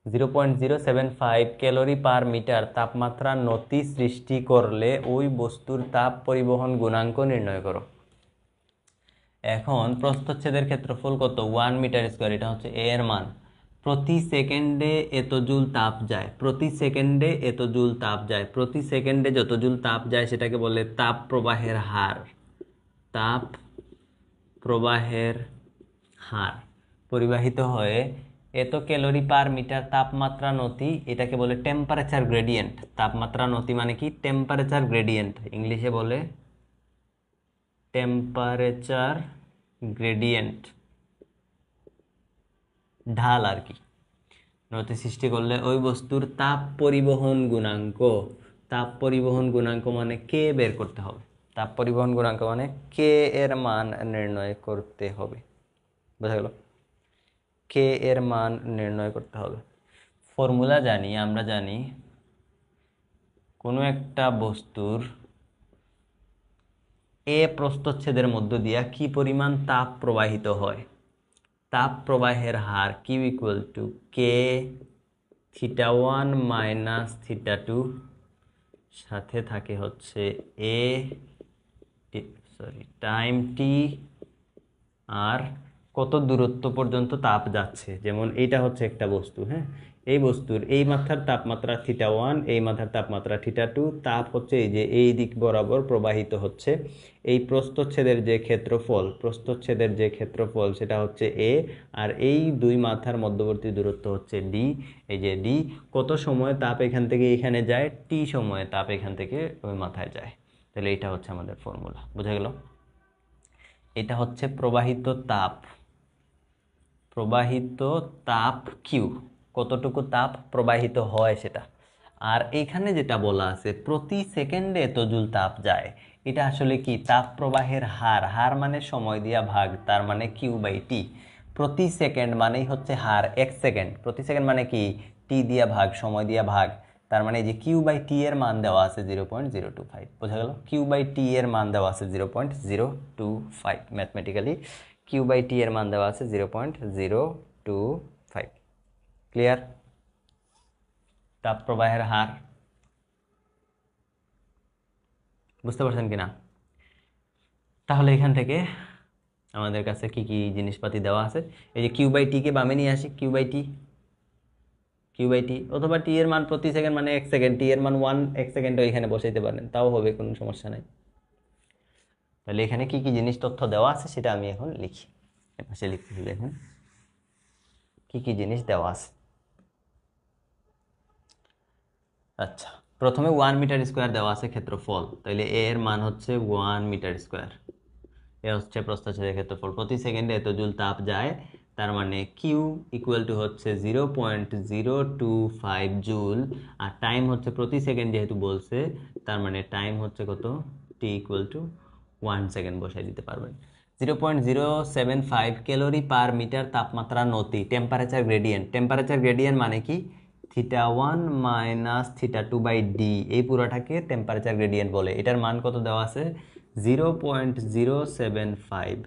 0.075 ক্যালোরি পার মিটার তাপমাত্রা নতি সৃষ্টি করলে ওই বস্তুর তাপ পরিবহন গুণাঙ্ক নির্ণয় করো। এখন প্রস্থচ্ছেদের ক্ষেত্রফল কত? 1 মিটার স্কয়ার, এটা হচ্ছে এ এর মান। প্রতি সেকেন্ডে এত জুল তাপ যায়, প্রতি সেকেন্ডে এত জুল তাপ যায়। প্রতি সেকেন্ডে যত জুল তাপ যায় সেটাকে বলে তাপ প্রবাহের হার। তাপ প্রবাহের হার পরিবাহিত হয়ে এত ক্যালোরি পার মিটার তাপমাত্রা নতি, এটাকে বলে টেম্পারেচার গ্রেডিয়েন্ট। তাপমাত্রা নতি মানে কি? টেম্পারেচার গ্রেডিয়েন্ট, ইংলিশে বলে টেম্পারেচার গ্রেডিয়েন্ট, ঢাল আর কি। নতি সৃষ্টি করলে ওই বস্তুর তাপ পরিবহন গুণাঙ্ক, তাপ পরিবহন গুণাঙ্ক মানে কে বের করতে হবে। তাপ পরিবহন গুণাঙ্ক মানে কে এর মান নির্ণয় করতে হবে। বোঝা গেল? কে এর মান নির্ণয় করতে হবে। ফর্মুলা জানি, আমরা জানি কোনো একটা বস্তুর এ প্রস্থচ্ছেদের মধ্য দিয়া কি পরিমাণ তাপ প্রবাহিত হয়, তাপ প্রবাহের হার Q equal to K θ1 minus θ2 সাথে থাকে হচ্ছে এ টাইম টি আর কত দূরত্ব পর্যন্ত তাপ যাচ্ছে। যেমন এইটা হচ্ছে একটা বস্তু, হ্যাঁ, এই বস্তুর এই মাথার তাপমাত্রা θ1, এই মাথার তাপমাত্রা θ2, তাপ হচ্ছে এই যে এই দিক বরাবর প্রবাহিত হচ্ছে। এই প্রস্থচ্ছেদের যে ক্ষেত্রফল সেটা হচ্ছে এ, আর এই দুই মাথার মধ্যবর্তী দূরত্ব হচ্ছে ডি। এই যে ডি, কত সময় তাপ এখান থেকে এখানে যায়, টি সময়ে তাপ এখান থেকে ওই মাথায় যায়। তাহলে এটা হচ্ছে আমাদের ফর্মুলা। বুঝা গেল? এটা হচ্ছে প্রবাহিত তাপ কিউ, কতটুকু তাপ প্রবাহিত হয় সেটা। আর এইখানে যেটা বলা আছে প্রতি সেকেন্ডে এত জুল তাপ যায়, এটা আসলে কি? তাপ প্রবাহের হার। হার মানে সময় দিয়া ভাগ, তার মানে কিউ বাই টি। প্রতি সেকেন্ড মানেই হচ্ছে হার, এক সেকেন্ড। প্রতি সেকেন্ড মানে কি? টি দিয়া ভাগ, সময় দিয়া ভাগ। তার মানে যে কিউ বাই টি এর মান দেওয়া আছে 0.025। বোঝা গেল? কিউ বাই টি এর মান দেওয়া আছে 0.025। ম্যাথমেটিক্যালি কিউ বাই টি এর মান দেওয়া আছে 0.025। ক্লিয়ার? তাপ প্রবাহের হার বুঝতে পারছেন কিনা? তাহলে এখান থেকে আমাদের কাছে কি কি জিনিসপাতি দেওয়া আছে? এই যে কিউ বাই টি কে বামে নিয়ে আসি, কিউ বাই টি অথবা টি এর মান প্রতি সেকেন্ড মানে 1 সেকেন্ড, টি এর মান 1 সেকেন্ডও এখানে বসাইতে পারেন, তাও হবে, কোনো সমস্যা নাই। তাহলে এখানে কি কি জিনিস তথ্য দেওয়া আছে সেটা আমি এখন লিখি। পাশে লিখতে দেখেন কি কি জিনিস দেওয়া আছে। আচ্ছা, প্রথমে 1 মিটার স্কয়ার দেওয়া আছে ক্ষেত্রফল, তাহলে এ এর মান হচ্ছে 1 মিটার স্কয়ার। এ হচ্ছে প্রস্থচ্ছেদের ক্ষেত্রফল। প্রতি সেকেন্ডে এত জুল তাপ যায়, তার মানে কিউ ইকুয়াল টু হচ্ছে 0.025 জুল, আর টাইম হচ্ছে প্রতি সেকেন্ড যেহেতু বলছে, তার মানে টাইম হচ্ছে কত, টি ইকুয়াল টু 1 সেকেন্ড বসাই দিতে পারবেন। 0.075 ক্যালোরি পার মিটার তাপমাত্রা নতি, টেম্পারেচার গ্রেডিয়েন্ট। টেম্পারেচার গ্রেডিয়েন্ট মানে কি, θ1 মাইনাস θ2 বাই ডি, এই পুরোটাকে টেম্পারেচার গ্রেডিয়েন্ট বলে। এটার মান কত দেওয়া আছে, 0.075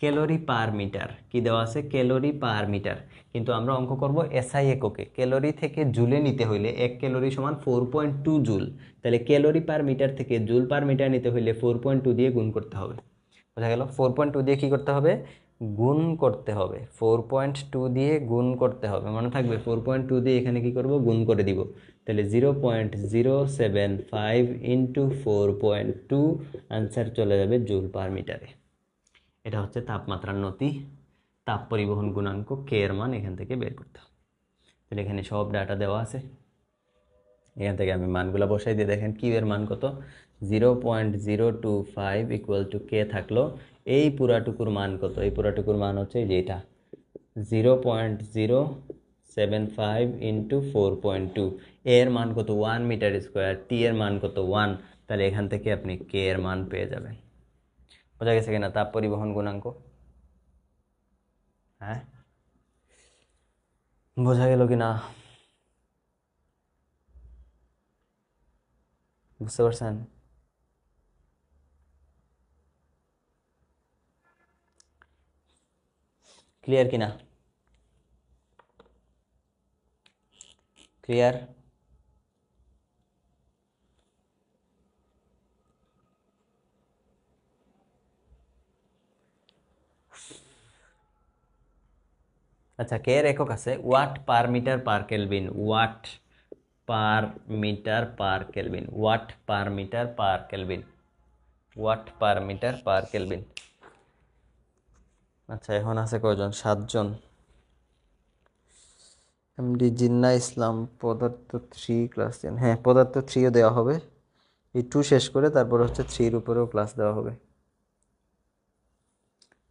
ক্যালোরি পার মিটার। কি দেওয়া আছে, ক্যালোরি পার মিটার। কিন্তু আমরা অঙ্ক করব এসআই এককে, ক্যালোরি থেকে জুলে নিতে হইলে 1 ক্যালোরি সমান 4.2 জুল, তাহলে ক্যালোরি পার মিটার থেকে জুল পার মিটার নিতে হইলে 4.2 দিয়ে গুণ করতে হবে। বোঝা গেল, 4.2 দিয়ে কি করতে হবে, গুণ করতে হবে। 4.2 দিয়ে গুণ করতে হবে, মনে থাকবে 4.2 দিয়ে এখানে কি করব, গুণ করে দিব। তাহলে 0.075 ইন্টু 4.2, আনসার চলে যাবে জুল পার মিটারে। এটা হচ্ছে তাপমাত্রার নতি, তাপ পরিবহন গুণাঙ্ক কে এর মান এখান থেকে বের করতে হবে। তাহলে এখানে সব ডাটা দেওয়া আছে, এখান থেকে আমি মানগুলো বসাই দিয়ে দেখেন কিউ এর মান কত, 0.025 ইকুয়াল টু কে থাকলো। এই পুরাটুকুর মান কত, এই পুরাটুকুর মান হচ্ছে যে এটা 0.075 ইন্টু 4.2, এর মান কত 1 মিটার স্কোয়ার, টি এর মান কত 1, তাহলে এখান থেকে আপনি কে এর মান পেয়ে যাবেন। বোঝা গেছে কিনা তাপ পরিবহন গুণাঙ্ক? হ্যাঁ, বোঝা গেল কিনা, বুঝতে পারছেন? ক্লিয়ার কিনা? ক্লিয়ার? আচ্ছা, কে এর একক আছে watt per metre per kelvin, watt per metre per kelvin, watt per metre per kelvin, watt per metre per kelvin. আচ্ছা, এখন আছে কয়জন, 7জন। এমডি জিন্না ইসলাম, পদার্থ 3 ক্লাস 10, হ্যাঁ পদার্থ 3ও দেওয়া হবে, এই 2 শেষ করে তারপর হচ্ছে 3-র উপরেও ক্লাস দেওয়া হবে।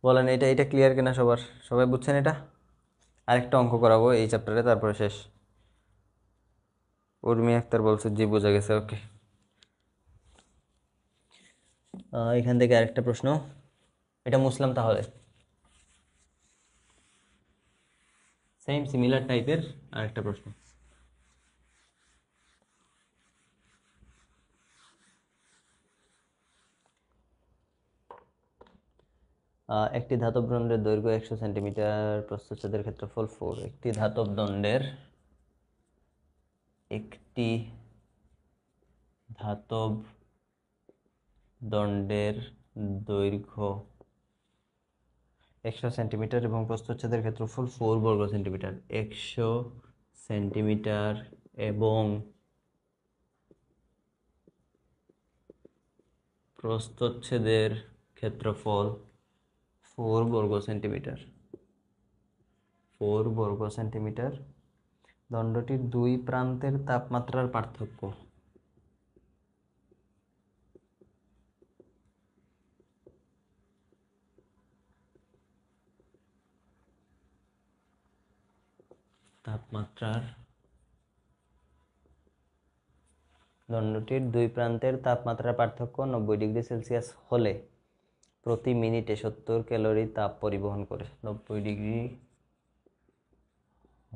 বলেন এটা এটা ক্লিয়ার কিনা সবার, সবাই বুঝছেন এটা? আরেকটা অঙ্ক করাবো এই চ্যাপ্টারে, তারপরে শেষ। উর্মি আক্তার বলছে জি বোঝা গেছে, ওকে। এখান থেকে আরেকটা প্রশ্ন, এটা মুসলাম তাহলে, সেম সিমিলার টাইপের আরেকটা প্রশ্ন। একটি ধাতব দণ্ডের দৈর্ঘ্য 100 সেন্টিমিটার, প্রস্থচ্ছেদের ক্ষেত্রফল 4। একটি ধাতব দণ্ডের দৈর্ঘ্য 100 সেন্টিমিটার এবং প্রস্থচ্ছেদের ক্ষেত্রফল 4 বর্গ সেন্টিমিটার। 100 সেন্টিমিটার এবং প্রস্থচ্ছেদের ক্ষেত্রফল 4 বর্গ সেন্টিমিটার, 4 বর্গ সেন্টিমিটার। দণ্ডটির দুই প্রান্তের তাপমাত্রার পার্থক্য। দণ্ডটির দুই প্রান্তের তাপমাত্রার পার্থক্য 90 ডিগ্রি সেলসিয়াস হলে প্রতি মিনিটে 70 ক্যালোরি তাপ পরিবহন করে। 90 ডিগ্রি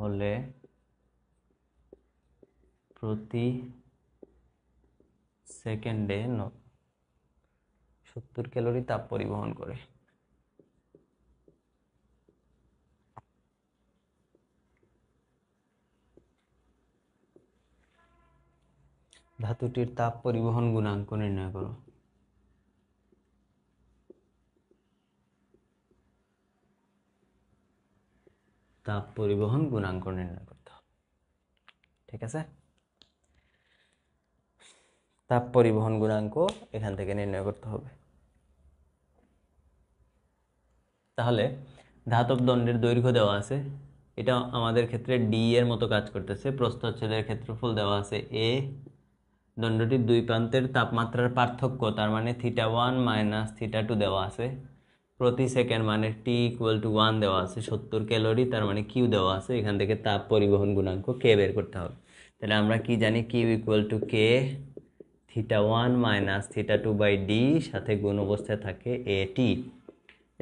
হলে প্রতি সেকেন্ডে 70 ক্যালোরি তাপ পরিবহন করে। ধাতুটির তাপ পরিবহন গুণাঙ্ক নির্ণয় করো। তাপ পরিবহন গুণাঙ্ক নির্ণয় করতে হবে, ঠিক আছে? তাপ পরিবহন গুণাঙ্ক এখান থেকে নির্ণয় করতে হবে। তাহলে ধাতব দণ্ডের দৈর্ঘ্য দেওয়া আছে, এটা আমাদের ক্ষেত্রে ডি এর মতো কাজ করতেছে। প্রস্থচ্ছেদের ক্ষেত্রফল দেওয়া আছে এ, দণ্ডটির দুই প্রান্তের তাপমাত্রার পার্থক্য, তার মানে θ1 মাইনাস θ2 দেওয়া আছে। প্রতি সেকেন্ড মানে টি ইকুয়াল টু 1 দেওয়া আছে, 70 ক্যালোরি, তার মানে কিউ দেওয়া আছে, এখান থেকে তাপ পরিবহন গুণাঙ্ক কে বের করতে হবে। তাহলে আমরা কি জানি, Q equal to K θ1 minus θ2 by D, সাথে গুণ অবস্থায় থাকে এটি।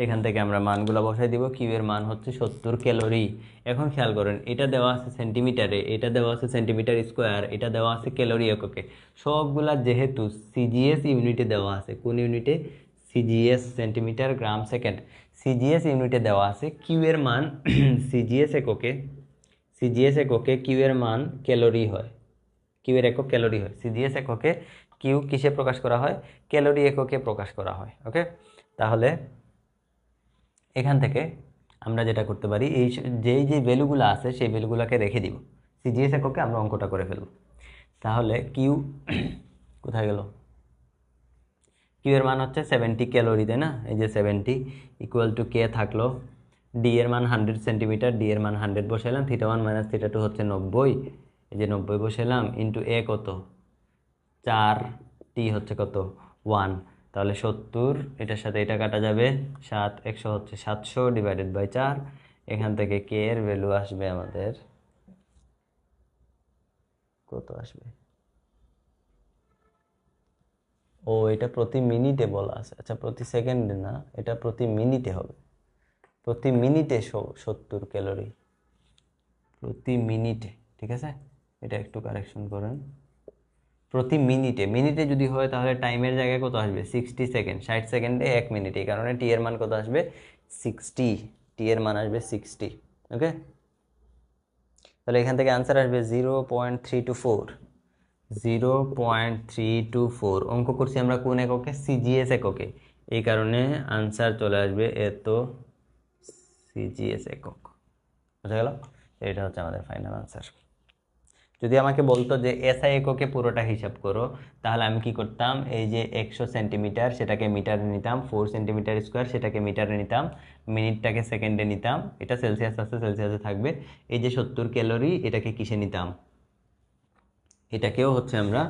এখান থেকে আমরা মানগুলো বসাই দিব। কিউ এর মান হচ্ছে 70 ক্যালোরি। এখন খেয়াল করেন, এটা দেওয়া আছে সেন্টিমিটারে, এটা দেওয়া আছে সেন্টিমিটার স্কোয়ার, এটা দেওয়া আছে ক্যালোরি এককে। সবগুলা যেহেতু সিজিএস ইউনিটে দেওয়া আছে, কোন ইউনিটে? সিজিএস, সেন্টিমিটার গ্রাম সেকেন্ড। সিজিএস ইউনিটে দেওয়া আছে। কিউ এর মান সিজিএস এককে, সিজিএস এককে কিউ এর মান ক্যালোরি হয়, কিউ এর একক ক্যালোরি হয়। সিজিএস এককে কিউ কিসে প্রকাশ করা হয়? ক্যালোরি এককে প্রকাশ করা হয়। ওকে, তাহলে এখান থেকে আমরা যেটা করতে পারি, এই যে ভ্যালুগুলো আছে সেই ভ্যালুগুলোকে রেখে দিব, সিজিএস এককে আমরা অঙ্কটা করে ফেলব। তাহলে কিউ কোথায় গেল? কিউ এর মান হচ্ছে 70 ক্যালোরি, তাই না? এই যে 70 ইকুয়াল টু কে থাকলো, ডি এর মান 100 সেন্টিমিটার, ডি এর মান 100 বসাইলাম, θ1 মাইনাস θ2 হচ্ছে 90, এই যে 90 বসাইলাম, ইন্টু এ কত 4, টি হচ্ছে কত 1, তাহলে 70, এটার সাথে এটা কাটা যাবে 7, 100 হচ্ছে 700 ডিভাইডেড বাই 4। এখান থেকে কে এর ভ্যালু আসবে আমাদের কত আসবে? ও, এটা প্রতি মিনিটে বলা আছে। আচ্ছা, প্রতি সেকেন্ডে না, এটা প্রতি মিনিটে হবে। প্রতি মিনিটে 70 ক্যালোরি প্রতি মিনিটে, ঠিক আছে? এটা একটু কারেকশন করেন। প্রতি মিনিটে, মিনিটে যদি হয় তাহলে টাইমের জায়গায় কত আসবে? 60 সেকেন্ড। 60 সেকেন্ডে 1 মিনিট, এই কারণে টি এর মান কত আসবে? 60, টি এর মান আসবে 60। ওকে, তাহলে এখান থেকে আনসার আসবে 0.324, 0.324। অঙ্ক করছি আমরা কোন এককে? সিজিএস এককে, এই কারণে আনসার চলে আসবে এত সিজিএস একক। বুঝা গেল? এটা হচ্ছে আমাদের ফাইনাল আনসার। যদি আমাকে বলতো যে এসআই এককে পুরোটা হিসাব করো, তাহলে আমি কি করতাম? এই যে 100 সেন্টিমিটার সেটাকে মিটারে নিতাম, 4 সেন্টিমিটার স্কোয়ার সেটাকে মিটারে নিতাম, মিনিটটাকে সেকেন্ডে নিতাম, এটা সেলসিয়াস আছে সেলসিয়াসে থাকবে। এই যে 70 ক্যালোরি এটাকে কিসে নিতাম? এটাকেও হচ্ছে আমরা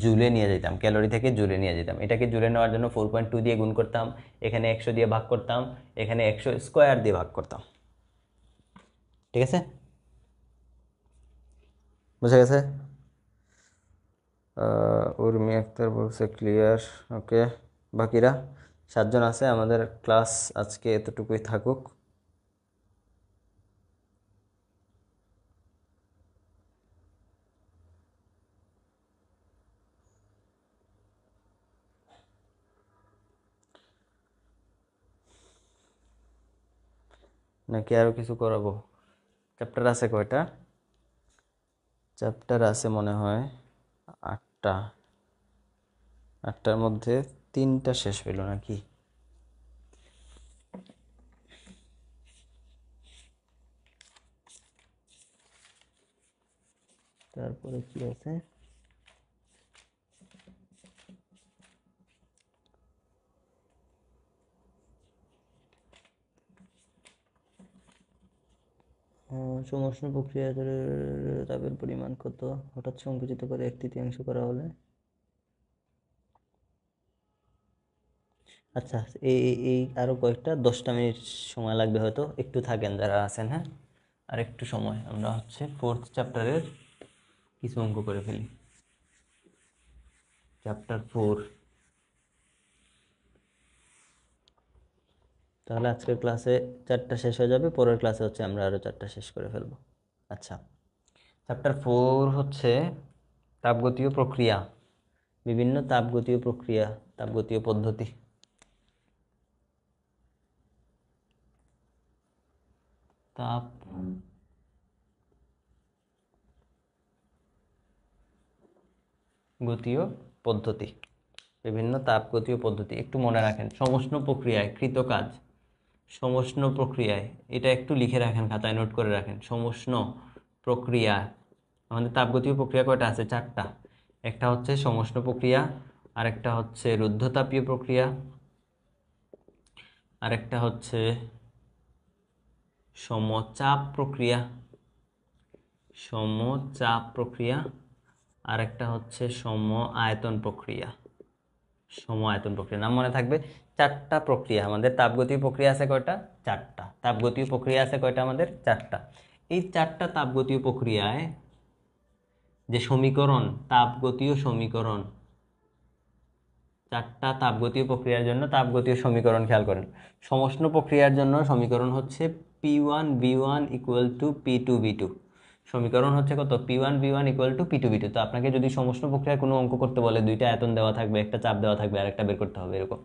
জুলে নিয়ে যেতাম, ক্যালোরি থেকে জুলে নিয়ে যেতাম। এটাকে জুলে নেওয়ার জন্য 4.2 দিয়ে গুণ করতাম, এখানে 100 দিয়ে ভাগ করতাম, এখানে 100 স্কোয়ার দিয়ে ভাগ করতাম। ঠিক আছে, বুঝা গেছে? উর্মি আক্তার বলছে ক্লিয়ার। ওকে, বাকিরা 7 জন আছে। আমাদের ক্লাস আজকে এতটুকুই থাকুক। নাকি আরো কিছু করাবো? চ্যাপ্টার আছে কয়টা? চ্যাপ্টার আছে মনে হয় 8টা। 8টার মধ্যে 3টা শেষ হইল নাকি? তারপরে কি আছে? সমষ্ণ প্রক্রিয়া তাপের পরিমাণ কত হঠাৎ সংকুচিত করে 1/3 করা হলে? আচ্ছা, এই এই আরো কয়েকটা 10টা মিনিট সময় লাগবে হয়তো, একটু থাকেন যারা আছেন। হ্যাঁ, আর একটু সময়, আমরা হচ্ছে 4th চ্যাপ্টারের কিছু অঙ্ক করে ফেলি। চ্যাপ্টার 4। তাহলে আজকের ক্লাসে 4টা শেষ হয়ে যাবে, পরের ক্লাসে হচ্ছে আমরা আরো 4টা শেষ করে ফেলবো। আচ্ছা, চ্যাপ্টার 4 হচ্ছে তাপগতীয় প্রক্রিয়া, বিভিন্ন তাপগতীয় প্রক্রিয়া, তাপগতীয় পদ্ধতি। তাপ গতীয় পদ্ধতি, বিভিন্ন তাপগতীয় পদ্ধতি। একটু মনে রাখেন, সমষ্ণ প্রক্রিয়ায় কৃত কাজ, সমষ্ণ প্রক্রিয়ায়, এটা একটু লিখে রাখেন, খাতায় নোট করে রাখেন। সমষ্ণ প্রক্রিয়া, আমাদের তাপগতীয় প্রক্রিয়া কয়টা আছে? 4টা। একটা হচ্ছে সমষ্ণ প্রক্রিয়া, আরেকটা হচ্ছে রুদ্ধতাপীয় প্রক্রিয়া, আরেকটা হচ্ছে সমচাপ প্রক্রিয়া, সমচাপ প্রক্রিয়া, আরেকটা হচ্ছে সম আয়তন প্রক্রিয়া। সম আয়তন প্রক্রিয়া নাম মনে থাকবে। চারটা প্রক্রিয়া আমাদের। তাপগতীয় প্রক্রিয়া আছে কয়টা? চারটা। তাপগতীয় প্রক্রিয়া আছে কয়টা আমাদের? চারটা। এই চারটা তাপগতীয় প্রক্রিয়ায় যে সমীকরণ, তাপগতীয় সমীকরণ, চারটা তাপগতীয় প্রক্রিয়ার জন্য তাপগতীয় সমীকরণ খেয়াল করেন। সমষ্ণ প্রক্রিয়ার জন্য সমীকরণ হচ্ছে P1V1 ইকুয়াল টু P2V2। সমীকরণ হচ্ছে কত? P1V1 equal to P2V2। তো আপনাকে যদি সমষ্ণ প্রক্রিয়ার কোনো অঙ্ক করতে বলে, দুইটা আয়তন দেওয়া থাকবে, একটা চাপ দেওয়া থাকবে, আর একটা বের করতে হবে এরকম।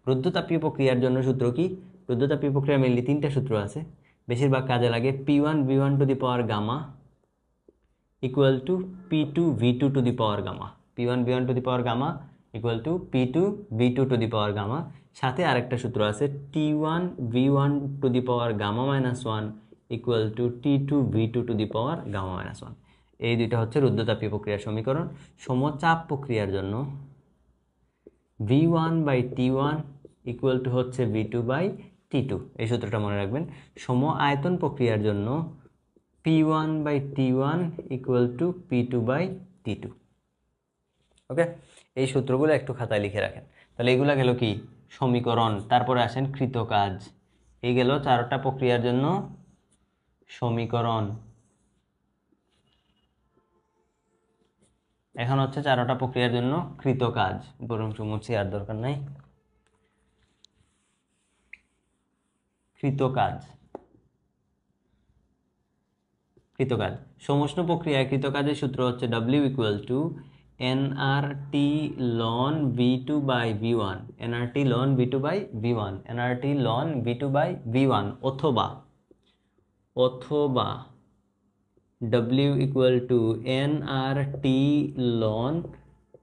রুদ্ধতাপীয় প্রক্রিয়ার জন্য সূত্র কি? রুদ্ধতাপীয় প্রক্রিয়া মেইনলি তিনটা সূত্র আছে, বেশিরভাগ কাজে লাগে। P1V1 to the power gamma equal to P2V2 to the power gamma. P1V1 to the power gamma equal to P2V2 to the power gamma. সাথে আরেকটা সূত্র আছে T1V1 to the power gamma minus 1 equal to T2V2 to the power gamma minus 1। এই দুইটা হচ্ছে রুদ্ধতাপীয় প্রক্রিয়ার সমীকরণ। সমচাপ প্রক্রিয়ার জন্য V1/T1 ইকুয়াল টু হচ্ছে V2/T2। এই সূত্রটা মনে রাখবেন। সম আয়তন প্রক্রিয়ার জন্য P1/T1 ইকুয়াল টু P2/T2। ওকে, এই সূত্রগুলো একটু খাতায় লিখে রাখেন। তাহলে এগুলা গেল কি? সমীকরণ। তারপরে আসেন কৃতকাজ। এই গেল চারটা প্রক্রিয়ার জন্য সমীকরণ। এখন হচ্ছে চারটা প্রক্রিয়ার জন্য কৃতকাজ। বরং মুছি, আর দরকার নাই। কৃতকাজ। কৃতকাজ সমষ্ণ প্রক্রিয়ায় কৃতকাজের সূত্র হচ্ছে W equal two nRT ln V2/V1, nRT ln V2/V1, nRT ln V2/V1, অথবা W equal two nRT ln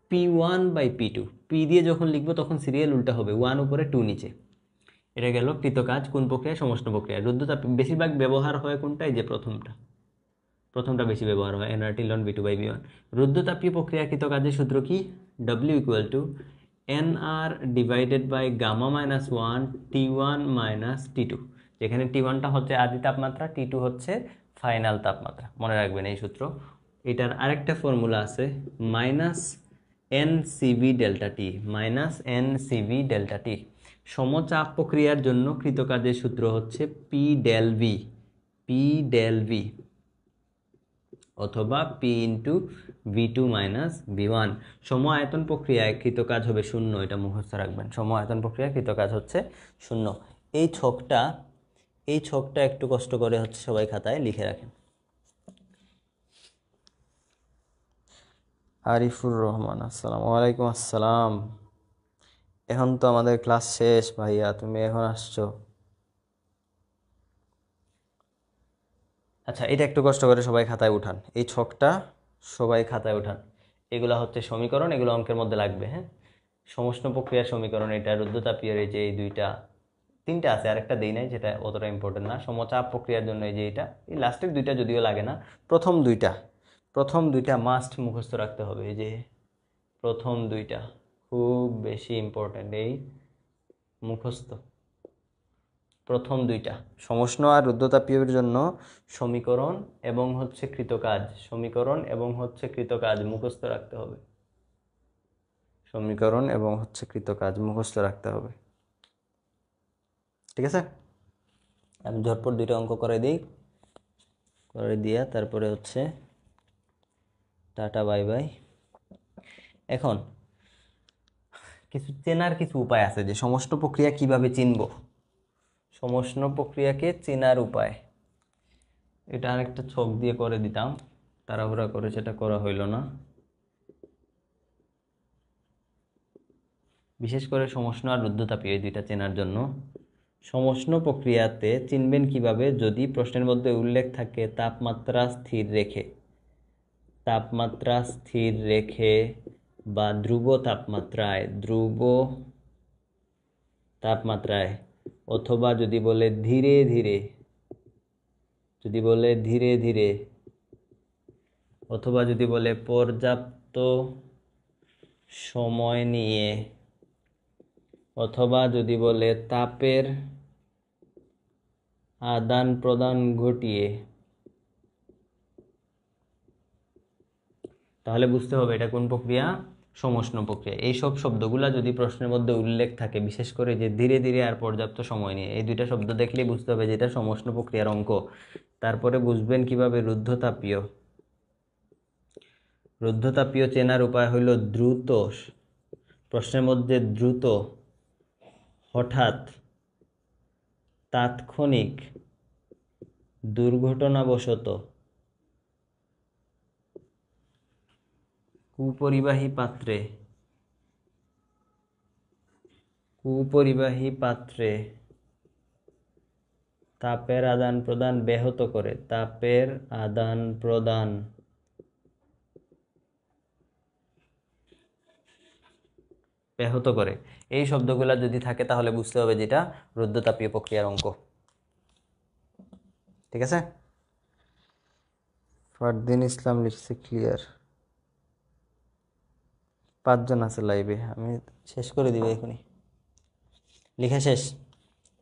P1/P2। P দিয়ে যখন লিখবো তখন সিরিয়াল উল্টা হবে, 1 উপরে 2 নিচে। এটা গেল কৃতকাজ। কোন প্রক্রিয়া? সমষ্ণ প্রক্রিয়া। রুদ্ধতাপ বেশিরভাগ ব্যবহার হয় কোনটা? এই যে প্রথমটা বেশি ব্যবহার হয়, nRT ln V2/V1। রুদ্ধতাপীয় প্রক্রিয়াকৃত কাজের সূত্র কি? W equal to nR divided by gamma minus 1 T1 minus T2, যেখানে T1টা হচ্ছে আদি তাপমাত্রা, T2 হচ্ছে ফাইনাল তাপমাত্রা। মনে রাখবেন এই সূত্র। এটার আরেকটা ফর্মুলা আছে, মাইনাস NCV ডেল্টা টি, মাইনাস NCV ডেল্টা টি। সমচাপ প্রক্রিয়ার জন্য কৃতকাজের সূত্র হচ্ছে P ডেল V অথবা P into V2 minus V1। সম আয়তন প্রক্রিয়ায় কৃতকাজ হবে 0, এটা মুখস্থ রাখবেন। সম আয়তন প্রক্রিয়ায় কৃতকাজ হচ্ছে 0। এই ছকটা একটু কষ্ট করে হচ্ছে সবাই খাতায় লিখে রাখেন। আরিফুর রহমান, আসসালামু আলাইকুম। আসসালাম। এখন তো আমাদের ক্লাস শেষ ভাইয়া, তুমি এখন আসছো? আচ্ছা, এটা একটু কষ্ট করে সবাই খাতায় উঠান। এই ছকটা সবাই খাতায় উঠান। এগুলা হচ্ছে সমীকরণ, এগুলো অঙ্কের মধ্যে লাগবে। হ্যাঁ, সমষ্ণ প্রক্রিয়ার সমীকরণ এটা, রুদ্ধতাপীয় এই যে এই তিনটা আছে, আরেকটা দেই নাই, যেটা অতটা ইম্পর্টেন্ট না। সমচাপ প্রক্রিয়ার জন্য এই যে এটা, এই লাস্টের দুইটা যদিও লাগে না, প্রথম দুইটা মাস্ট মুখস্থ রাখতে হবে। এই যে প্রথম দুইটা খুব বেশি ইম্পর্টেন্ট, এই মুখস্থ। প্রথম দুইটা সমষ্ণ আর রুদ্ধতাপীয়ের জন্য সমীকরণ এবং হচ্ছে কৃতকাজ মুখস্থ রাখতে হবে। সমীকরণ এবং হচ্ছে কৃতকাজ মুখস্থ রাখতে হবে। ঠিক আছে, আমি ঝটপট দুইটা অঙ্ক করে দিয়া তারপরে হচ্ছে টাটা বাই বাই। এখন কিছু চেনার কিছু উপায় আছে, যে সমষ্ণ প্রক্রিয়া কিভাবে চিনব, সমষ্ণ প্রক্রিয়াকে চেনার উপায়। এটা আরেকটা ছক দিয়ে করে দিতাম, তাড়াহুড়া করে সেটা করা হইল না। বিশেষ করে সমষ্ণ আর রুদ্ধতাপীয় এই দুইটা চেনার জন্য। সমষ্ণ প্রক্রিয়াতে চিনবেন কিভাবে? যদি প্রশ্নের মধ্যে উল্লেখ থাকে তাপমাত্রা স্থির রেখে বা ধ্রুব তাপমাত্রায়, অথবা যদি বলে ধীরে ধীরে, অথবা যদি বলে পর্যাপ্ত সময় নিয়ে, অথবা যদি বলে তাপের আদান প্রদান ঘটিয়ে, তাহলে বুঝতে হবে এটা কোন প্রক্রিয়া? সমষ্ণ প্রক্রিয়া। এইসব শব্দগুলা যদি প্রশ্নের মধ্যে উল্লেখ থাকে, বিশেষ করে যে ধীরে ধীরে আর পর্যাপ্ত সময় নিয়ে, এই দুইটা শব্দ দেখলেই বুঝতে হবে যে এটা সমষ্ণ প্রক্রিয়ার অঙ্ক। তারপরে বুঝবেন কিভাবে রুদ্ধতাপীয়। রুদ্ধতাপীয় চেনার উপায় হইল দ্রুত, প্রশ্নের মধ্যে দ্রুত, হঠাৎ, তাৎক্ষণিক, দুর্ঘটনাবশত, কুপরিবাহী পাত্রে তাপের আদান প্রদান ব্যাহত করে, তাপের আদান প্রদান ব্যাহত করে। এই শব্দগুলা যদি থাকে তাহলে বুঝতে হবে যেটা রুদ্ধতাপীয় প্রক্রিয়ার অঙ্ক। ঠিক আছে? ফারদিন ইসলাম লিখছে ক্লিয়ার। 5 জন আছে লাইভে, আমি শেষ করে দিব এখনই। লেখা শেষ?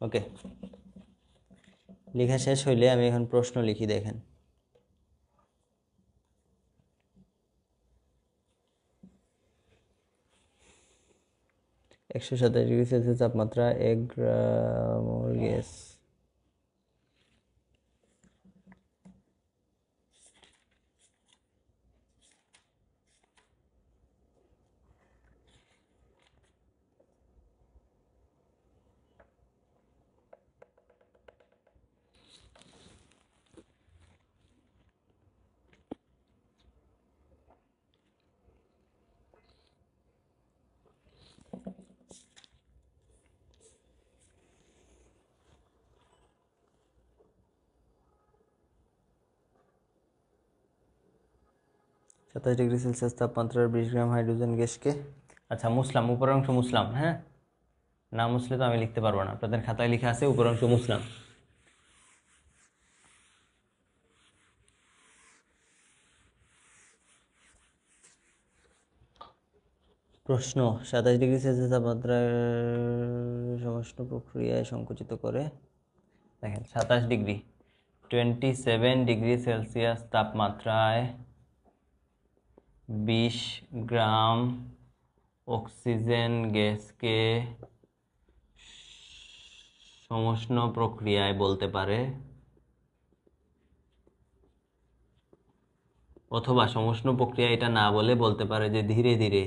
ওকে, লেখা শেষ হইলে আমি এখন প্রশ্ন লিখি। দেখেন, -127°C তাপমাত্রা 1 গ্রাম গ্যাস। -27°C তাপমাত্রার 20 গ্রাম হাইড্রোজেন গ্যাসকে, আচ্ছা মুসলাম, উপরের অংশ মুসলাম, হ্যাঁ, না মুসলে তো আমি লিখতে পারবো না। আপনাদের খাতায় লেখা আছে উপরের অংশ মুসলাম। প্রশ্ন, 27°C তাপমাত্রার সমষ্ণ প্রক্রিয়ায় সংকুচিত করে। দেখেন 27°, তাপমাত্রায় 20 গ্রাম অক্সিজেন গ্যাসকে সমষ্ণ প্রক্রিয়ায় বলতে পারে, অথবা সমষ্ণ প্রক্রিয়া এটা না বলে বলতে পারে যে ধীরে ধীরে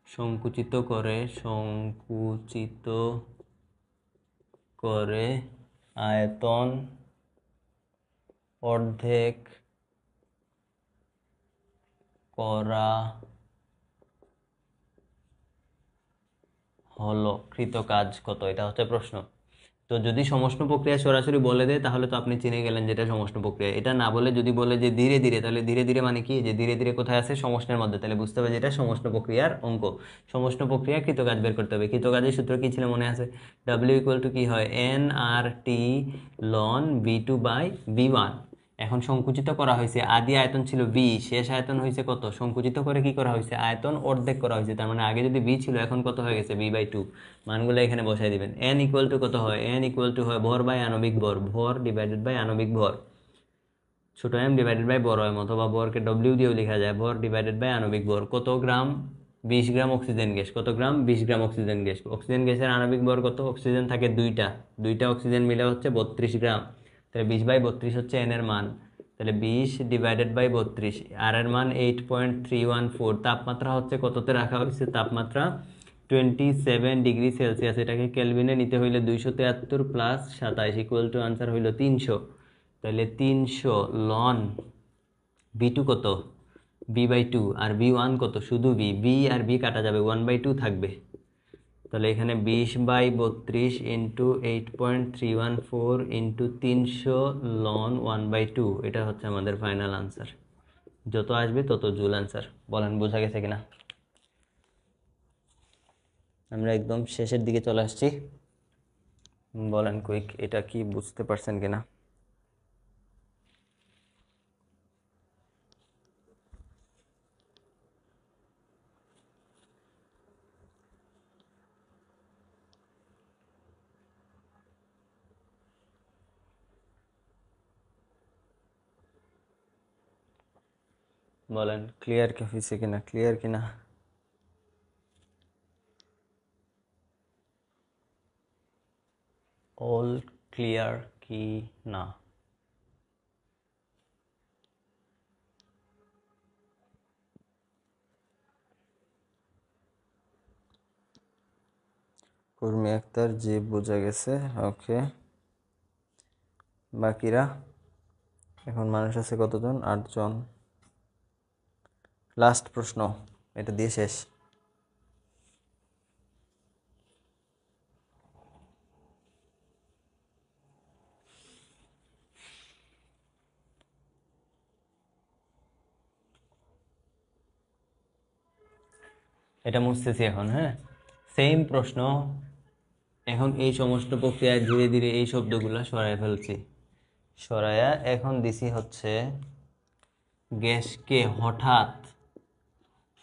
সংকুচিত করে আয়তন অর্ধেক করা হলো। কৃত কাজ কত? এটা হচ্ছে প্রশ্ন। তো যদি সমষ্ণ প্রক্রিয়া সরাসরি বলে দেয় তাহলে তো আপনি চিনে গেলেন যেটা সমষ্ণ প্রক্রিয়া। এটা না বলে যদি বলে যে ধীরে ধীরে, তাহলে ধীরে ধীরে মানে কি, যে ধীরে ধীরে কোথায় আছে? সমষ্ণের মধ্যে, তাহলে বুঝতে হবে যেটা সমষ্ণ প্রক্রিয়ার অঙ্ক। সমষ্ণ প্রক্রিয়া কৃত কাজ বের করতে হবে। কৃত কাজের সূত্র কি ছিল মনে আছে? W = কি হয়? nRT ln V2/V1। এখন সংকুচিত করা হয়েছে, আদি আয়তন ছিল V, শেষ আয়তন হয়েছে কত? সংকুচিত করে কি করা হয়েছে? আয়তন অর্ধেক করা হয়েছে। তার মানে আগে যদি V ছিল, এখন কত হয়ে গেছে? V/2। মানগুলো এখানে বসাই দিবেন। n = কত হয়? n = হয় ভর বাই আণবিক ভর, ভর ডিভাইডেড বাই আণবিক ভর, ছোট m ডিভাইডেড বাই বড় m, অথবা ভরকে W দিয়েও লেখা যায়, ভর ডিভাইডেড বাই আণবিক ভর। কত গ্রাম? 20 গ্রাম অক্সিজেন গ্যাস। কত গ্রাম? 20 গ্রাম অক্সিজেন গ্যাস। অক্সিজেন গ্যাসের আণবিক ভর কত? অক্সিজেন থাকে দুইটা অক্সিজেন মিলে হচ্ছে 32 গ্রাম। তাহলে 20/32 হচ্ছে n এর মান। তাহলে 20 ডিভাইডেড বাই 32, আর এর মান 8.314। তাপমাত্রা হচ্ছে কততে রাখা হয়েছে? তাপমাত্রা 27°C। এটাকে কেলভিনে নিতে হইলে 273 + 27 আনসার হইল 300। তাহলে 300 লন V2 কত? V/2। আর V1 কত? শুধু V আর V কাটা যাবে, 1/2 থাকবে। তাহলে এখানে 20/32 × 8.314 × 300 লন 1/2, এটা হচ্ছে আমাদের ফাইনাল আনসার। যত আসবে তত জুল আনসার। বলেন বোঝা গেছে কিনা? আমরা একদম শেষের দিকে চলে আসছি। বলেন কুইক, এটা কি বুঝতে পারছেন কিনা? বলেন ক্লিয়ার হয়েছে কিনা, ক্লিয়ার কিনা? অল ক্লিয়ার কি না? উর্মি আক্তার, জি বোঝা গেছে। ওকে, বাকিরা এখন মানুষ আছে কতজন? 8 জন। লাস্ট প্রশ্ন, এটা দিয়ে শেষ। এটা মুছতেছি এখন। হ্যাঁ, সেম প্রশ্ন। এখন এই সমস্ত প্রক্রিয়ায় ধীরে ধীরে এই শব্দগুলো সরায় ফেলছি। সরায়া এখন দিছি হচ্ছে গ্যাসকে হঠাৎ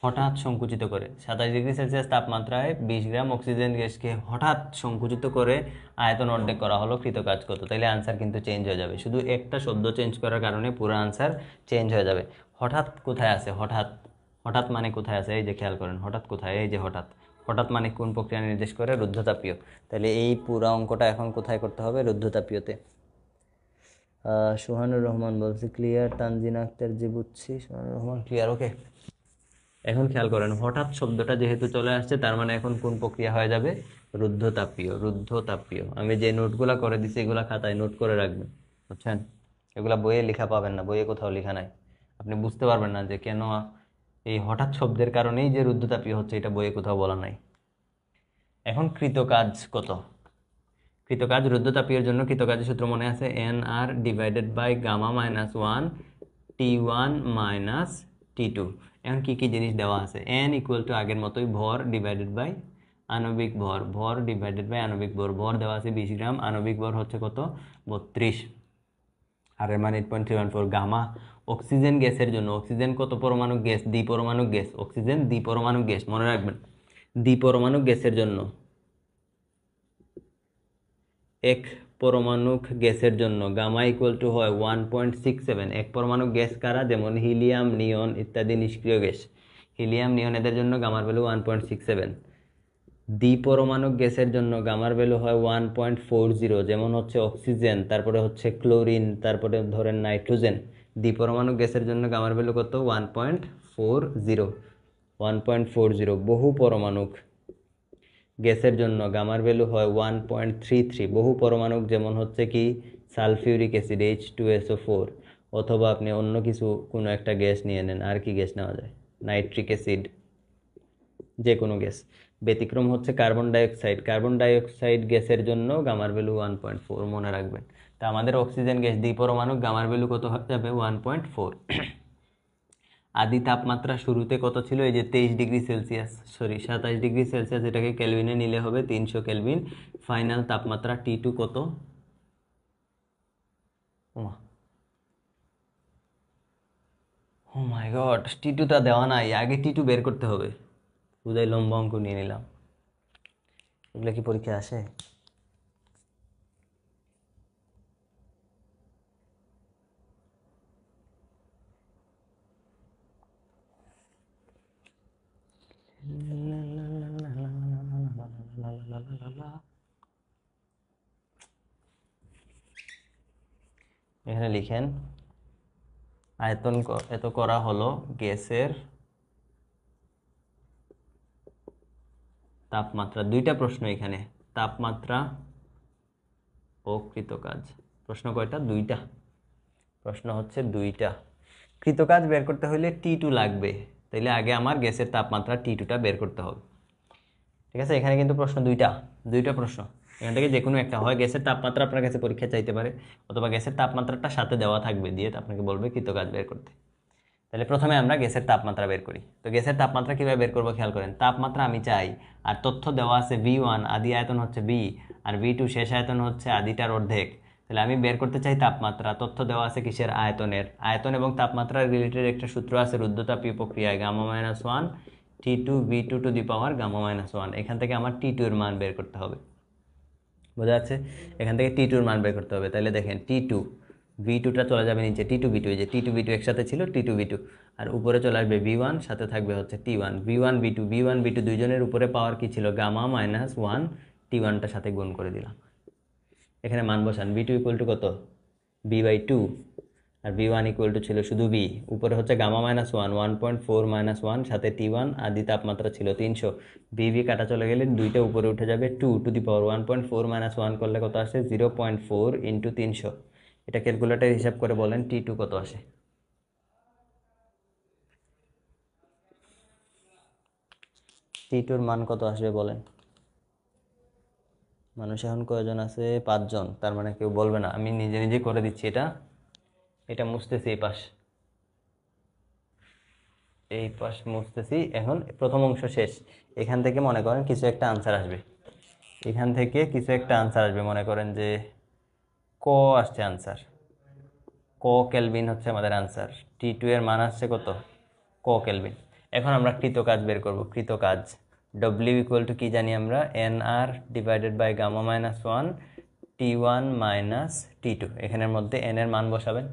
হঠাৎ সংকুচিত করে 27 ডিগ্রি সেলসিয়াস তাপমাত্রায় 20 গ্রাম অক্সিজেন গ্যাসকে হঠাৎ সংকুচিত করে আয়তন অর্ধেক করা হলো, কৃতকাজ কত? তাইলে আনসার কিন্তু চেঞ্জ হয়ে যাবে। শুধু একটা শব্দ চেঞ্জ করার কারণে পুরো আনসার চেঞ্জ হয়ে যাবে। হঠাৎ কোথায় আছে? হঠাৎ, হঠাৎ মানে কোথায় আছে? এই যে খেয়াল করেন, হঠাৎ কোথায়? এই যে হঠাৎ। হঠাৎ মানে কোন প্রক্রিয়া নির্দেশ করে? রুদ্ধতাপীয়। তাহলে এই পুরো অঙ্কটা এখন কোথায় করতে হবে? রুদ্ধতাপীয়তে। সুহানুর রহমান বলছে ক্লিয়ার। তানজিনা আক্তার, জি বুঝছি। সুহানুর রহমান ক্লিয়ার। ওকে, এখন খেয়াল করেন, হঠাৎ শব্দটা যেহেতু চলে আসছে তার মানে এখন কোন প্রক্রিয়া হয়ে যাবে? রুদ্ধতাপীয়। রুদ্ধতাপীয়। আমি যে নোটগুলা করে দিছি এগুলা খাতায় নোট করে রাখবেন, বুঝছেন? এগুলা বইয়ে লেখা পাবেন না, বইয়ে কোথাও লেখা নাই। আপনি বুঝতে পারবেন না যে কেন এই হঠাৎ শব্দের কারণেই যে রুদ্ধতাপীয় হচ্ছে, এটা বইয়ে কোথাও বলা নাই। এখন কৃতকাজ কত? কৃতকাজ রুদ্ধতাপীয়ের জন্য কৃতকাজের সূত্র মনে আছে? N R divided by gamma minus 1 T1 minus T2। এখন কি কি জিনিস দেওয়া আছে? এন ইকুয়াল টু আগের মতোই ভর ডিভাইডেড বাই আণবিক ভর, ভর ডিভাইডেড বাই আণবিক ভর। ভর দেওয়া আছে 20 গ্রাম, আণবিক ভর হচ্ছে কত? 32, আর এর মানে 8.314। গামা অক্সিজেন গ্যাসের জন্য, অক্সিজেন কত পরমাণু গ্যাস? দ্বিপরমাণু গ্যাস। অক্সিজেন দ্বিপরমাণু গ্যাস, মনে রাখবেন। দ্বিপরমাণু গ্যাসের জন্য, এক পরমাণুক গ্যাসের জন্য গামা ইকুয়াল টু হয় 1.67। এক পরমাণু গ্যাস কারা? যেমন হিলিয়াম, নিয়ন ইত্যাদি নিষ্ক্রিয় গ্যাস। হিলিয়াম, নিয়ন এদের জন্য গামার ভ্যালু 1.67। দ্বিপরমাণু গ্যাসের জন্য গামার ভ্যালু হয় 1.40, যেমন হচ্ছে অক্সিজেন, তারপরে হচ্ছে ক্লোরিন, তারপরে ধরেন নাইট্রোজেন। দ্বিপরমাণু গ্যাসের জন্য গামার ভ্যালু কত? 1.40। 1.40। বহু পরমাণুক গ্যাসের জন্য গামার ভ্যালু হয় 1.33। বহু পরমাণু যেমন হচ্ছে কি সালফিউরিক অ্যাসিড H2SO4, অথবা আপনি অন্য কিছু কোনো একটা গ্যাস নিয়ে নেন। আর কি গ্যাস নেওয়া যায়? নাইট্রিক অ্যাসিড, যে কোনো গ্যাস। ব্যতিক্রম হচ্ছে কার্বন ডাইঅক্সাইড। কার্বন ডাইঅক্সাইড গ্যাসের জন্য গামার ভ্যালু 1.4, মনে রাখবেন। তা আমাদের অক্সিজেন গ্যাস দ্বিপরমাণু, গামার ভ্যালু কত হয়ে যাবে? 1.4। আদি তাপমাত্রা শুরুতে কত ছিল? এই যে 23 degree Celsius, sorry 27 degree Celsius. এটাকে কেলভিনে নিলে হবে 300 কেলভিন। ফাইনাল তাপমাত্রা T2 কত? ও মাই গড, T2টা দেওয়া নাই। আগে T2 বের করতে হবে। উদয় লম্বা অঙ্ক নিয়ে নিলাম। এগুলো কি পরীক্ষা আসে? এখানে লিখেন আয়তন এত করা হলো গ্যাসের তাপমাত্রা। দুইটা প্রশ্ন এখানে, তাপমাত্রা ও কৃতকাজ। প্রশ্ন কয়টা? দুইটা। প্রশ্ন হচ্ছে দুইটা। কৃতকাজ বের করতে হলে T2 লাগবে, তাইলে আগে আমার গ্যাসের তাপমাত্রা T2টা বের করতে হবে। ঠিক আছে, এখানে কিন্তু প্রশ্ন দুইটা, দুইটা প্রশ্ন। এখান থেকে যে কোনো একটা, হয় গ্যাসের তাপমাত্রা আপনার কাছে পরীক্ষা চাইতে পারে, অথবা গ্যাসের তাপমাত্রাটা সাথে দেওয়া থাকবে, দিয়ে আপনাকে বলবে কৃতকাজ বের করতে। তাহলে প্রথমে আমরা গ্যাসের তাপমাত্রা বের করি। তো গ্যাসের তাপমাত্রা কিভাবে বের করবো খেয়াল করেন। তাপমাত্রা আমি চাই, আর তথ্য দেওয়া আছে V1 আদি আয়তন হচ্ছে B, আর V2 শেষ আয়তন হচ্ছে আদিটার অর্ধেক। তাহলে আমি বের করতে চাই তাপমাত্রা। তথ্য দেওয়া আছে কিসের? আয়তনের। আয়তন এবং তাপমাত্রার রিলেটেড একটা সূত্র আছে রুদ্ধতাপীয় প্রক্রিয়ায়, গামা-1 T2 V2 টু দি পাওয়ার গামা-1। এখান থেকে আমার T2 এর মান বের করতে হবে। বোঝা যাচ্ছে? এখান থেকে T2 এর মান বের করতে হবে। তাহলে দেখেন T2 V2টা চলে যাবে নিচে, T2 V2, এই যে T2 V2 একসাথে ছিল, T2 V2। আর উপরে চলে আসবে v1, সাথে থাকবে হচ্ছে t1, v1 v2 দুইজনের উপরে পাওয়ার কি ছিল, গামা মাইনাস 1, t1টার সাথে গুণ করে দিলাম। এখানে মান বসান, v2 ইকুয়াল টু কত, b/2, R v1 equal to ছিল শুধু b, উপরে হচ্ছে গামা মাইনাস 1, 1.4 মাইনাস 1, সাথে t1, আদি তাপমাত্রা ছিল 300, v কাটা চলে গেলে দুইটা উপরে উঠে যাবে, 2 টু দি পাওয়ার 1.4 মাইনাস 1 করলে কত আসে, 0.4 ইন্টু 300। এটা ক্যালকুলেটর হিসাব করে বলেন t2 কত আসে। t2 এর মান কত আসবে বলেন। মানুষ এখন কয়জন আছে, 5 জন, তার মানে কেউ বলবে না, আমি নিজে নিজে করে দিচ্ছি। এটা মুছতেছি, এই পাশ মুছতেছি। এখন প্রথম অংশ শেষ। এখান থেকে মনে করেন কিছু একটা আনসার আসবে, মনে করেন যে ক আসছে আনসার, ক কেলভিন হচ্ছে আমাদের আনসার। t2 এর মান আসছে কত, ক কেলভিন। এখন আমরা কৃতকাজ বের করব। কৃতকাজ w ইকুয়াল টু কি জানি আমরা, nr divided by gamma minus 1 t1 minus t2। এখানের মধ্যে n এর মান বসাবেন,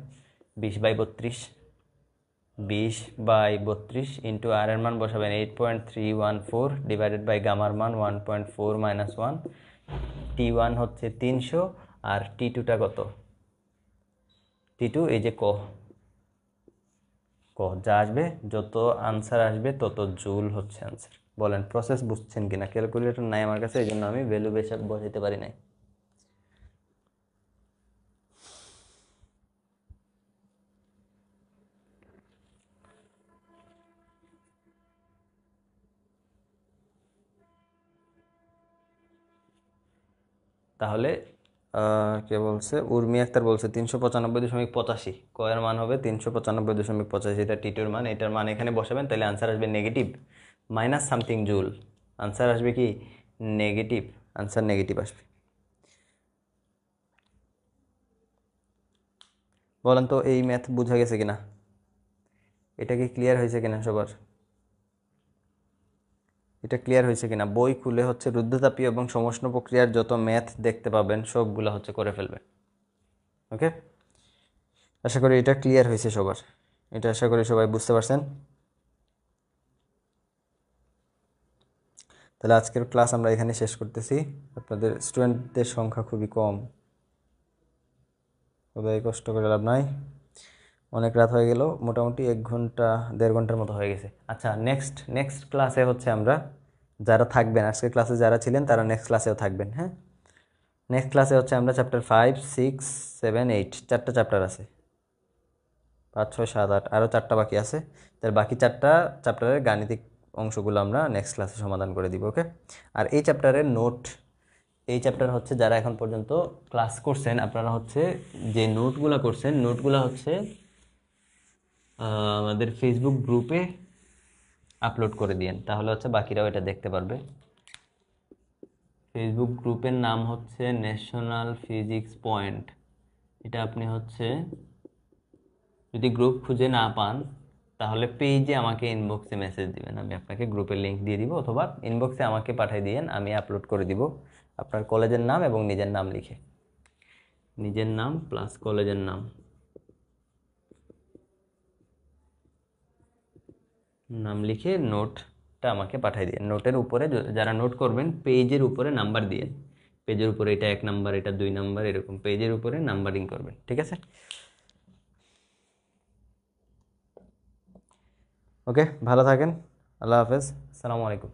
20/32, 20/32 ইন্টু আর এর মান বসাবেন 8.314 ডিভাইডেড বাই গামার মান 1.4 মাইনাস 1, t1 হচ্ছে 300, আর t2টা কত, t2 এই যে ক যা আসবে, যত আনসার আসবে তত জুল হচ্ছে আনসার। বলেন প্রসেস বুঝছেন কিনা। ক্যালকুলেটর নাই আমার কাছে, এই জন্য আমি ভ্যালু বেশি বসাইতে পারি নাই। তাহলে কে বলছে, উর্মি আক্তার বলছে 395.85, কয়ের মান হবে 395.85, এটা টিটুর মান। এটার মান এখানে বসাবেন, তাহলে আনসার আসবে negative minus something joule. Answer আসবে কি নেগেটিভ, আনসার নেগেটিভ আসবে। বলেন তো এই ম্যাথ বোঝা গেছে কিনা, এটা কি ক্লিয়ার হয়েছে কিনা সবার, এটা ক্লিয়ার হয়েছে কিনা। বই খুলে হচ্ছে রুদ্ধতাপীয় এবং সমষ্ণ প্রক্রিয়ার যত ম্যাথ দেখতে পাবেন সবগুলো হচ্ছে করে ফেলবেন। ওকে, আশা করি এটা ক্লিয়ার হয়েছে সবার, এটা আশা করি সবাই বুঝতে পারছেন। তাহলে আজকের ক্লাস আমরা এখানে শেষ করতেছি। আপনাদের স্টুডেন্টদের সংখ্যা খুবই কম, খুবই কষ্ট করে লাভ নাই, অনেক রাত হয়ে গেল, মোটামুটি 1 ঘন্টা 1.5 ঘন্টার মতো হয়ে গেছে। আচ্ছা, নেক্সট ক্লাসে হচ্ছে আমরা যারা থাকবেন, আজকের ক্লাসে যারা ছিলেন তারা নেক্সট ক্লাসেও থাকবেন। হ্যাঁ, নেক্সট ক্লাসে হচ্ছে আমরা চ্যাপ্টার 5, 6, 7, 8 4টা চ্যাপ্টার আছে, 5, 6, 7, 8 আরও 4টা বাকি আছে। তার বাকি 4টা চ্যাপ্টারের গাণিতিক অংশগুলো আমরা নেক্সট ক্লাসে সমাধান করে দিব। ওকে, আর এই চ্যাপ্টারের নোট, এই চ্যাপ্টার হচ্ছে যারা এখন পর্যন্ত ক্লাস করছেন আপনারা হচ্ছে যে নোটগুলো করছেন, নোটগুলো হচ্ছে আমাদের ফেসবুক গ্রুপে আপলোড করে দিয়েন, তাহলে হচ্ছে বাকিরাও এটা দেখতে পারবে। ফেসবুক গ্রুপের নাম হচ্ছে ন্যাশনাল ফিজিক্স পয়েন্ট। এটা আপনি হচ্ছে যদি গ্রুপ খুঁজে না পান তাহলে পেজে আমাকে ইনবক্সে মেসেজ দিবেন, আমি আপনাকে গ্রুপের লিঙ্ক দিয়ে দিব, অথবা ইনবক্সে আমাকে পাঠিয়ে দিয়েন, আমি আপলোড করে দিব আপনার কলেজের নাম এবং নিজের নাম লিখে, নিজের নাম প্লাস কলেজের নাম লিখে নোটটা আমাকে পাঠিয়ে দিন। নোটের উপরে যারা নোট করবেন পেজের উপরে নাম্বার দিয়ে, পেজের উপরে এটা 1 নাম্বার, এটা 2 নাম্বার, এরকম পেজের উপরে নাম্বারিং করবেন। ঠিক আছে, ওকে, ভালো থাকেন, আল্লাহ হাফেজ, আসসালামু আলাইকুম।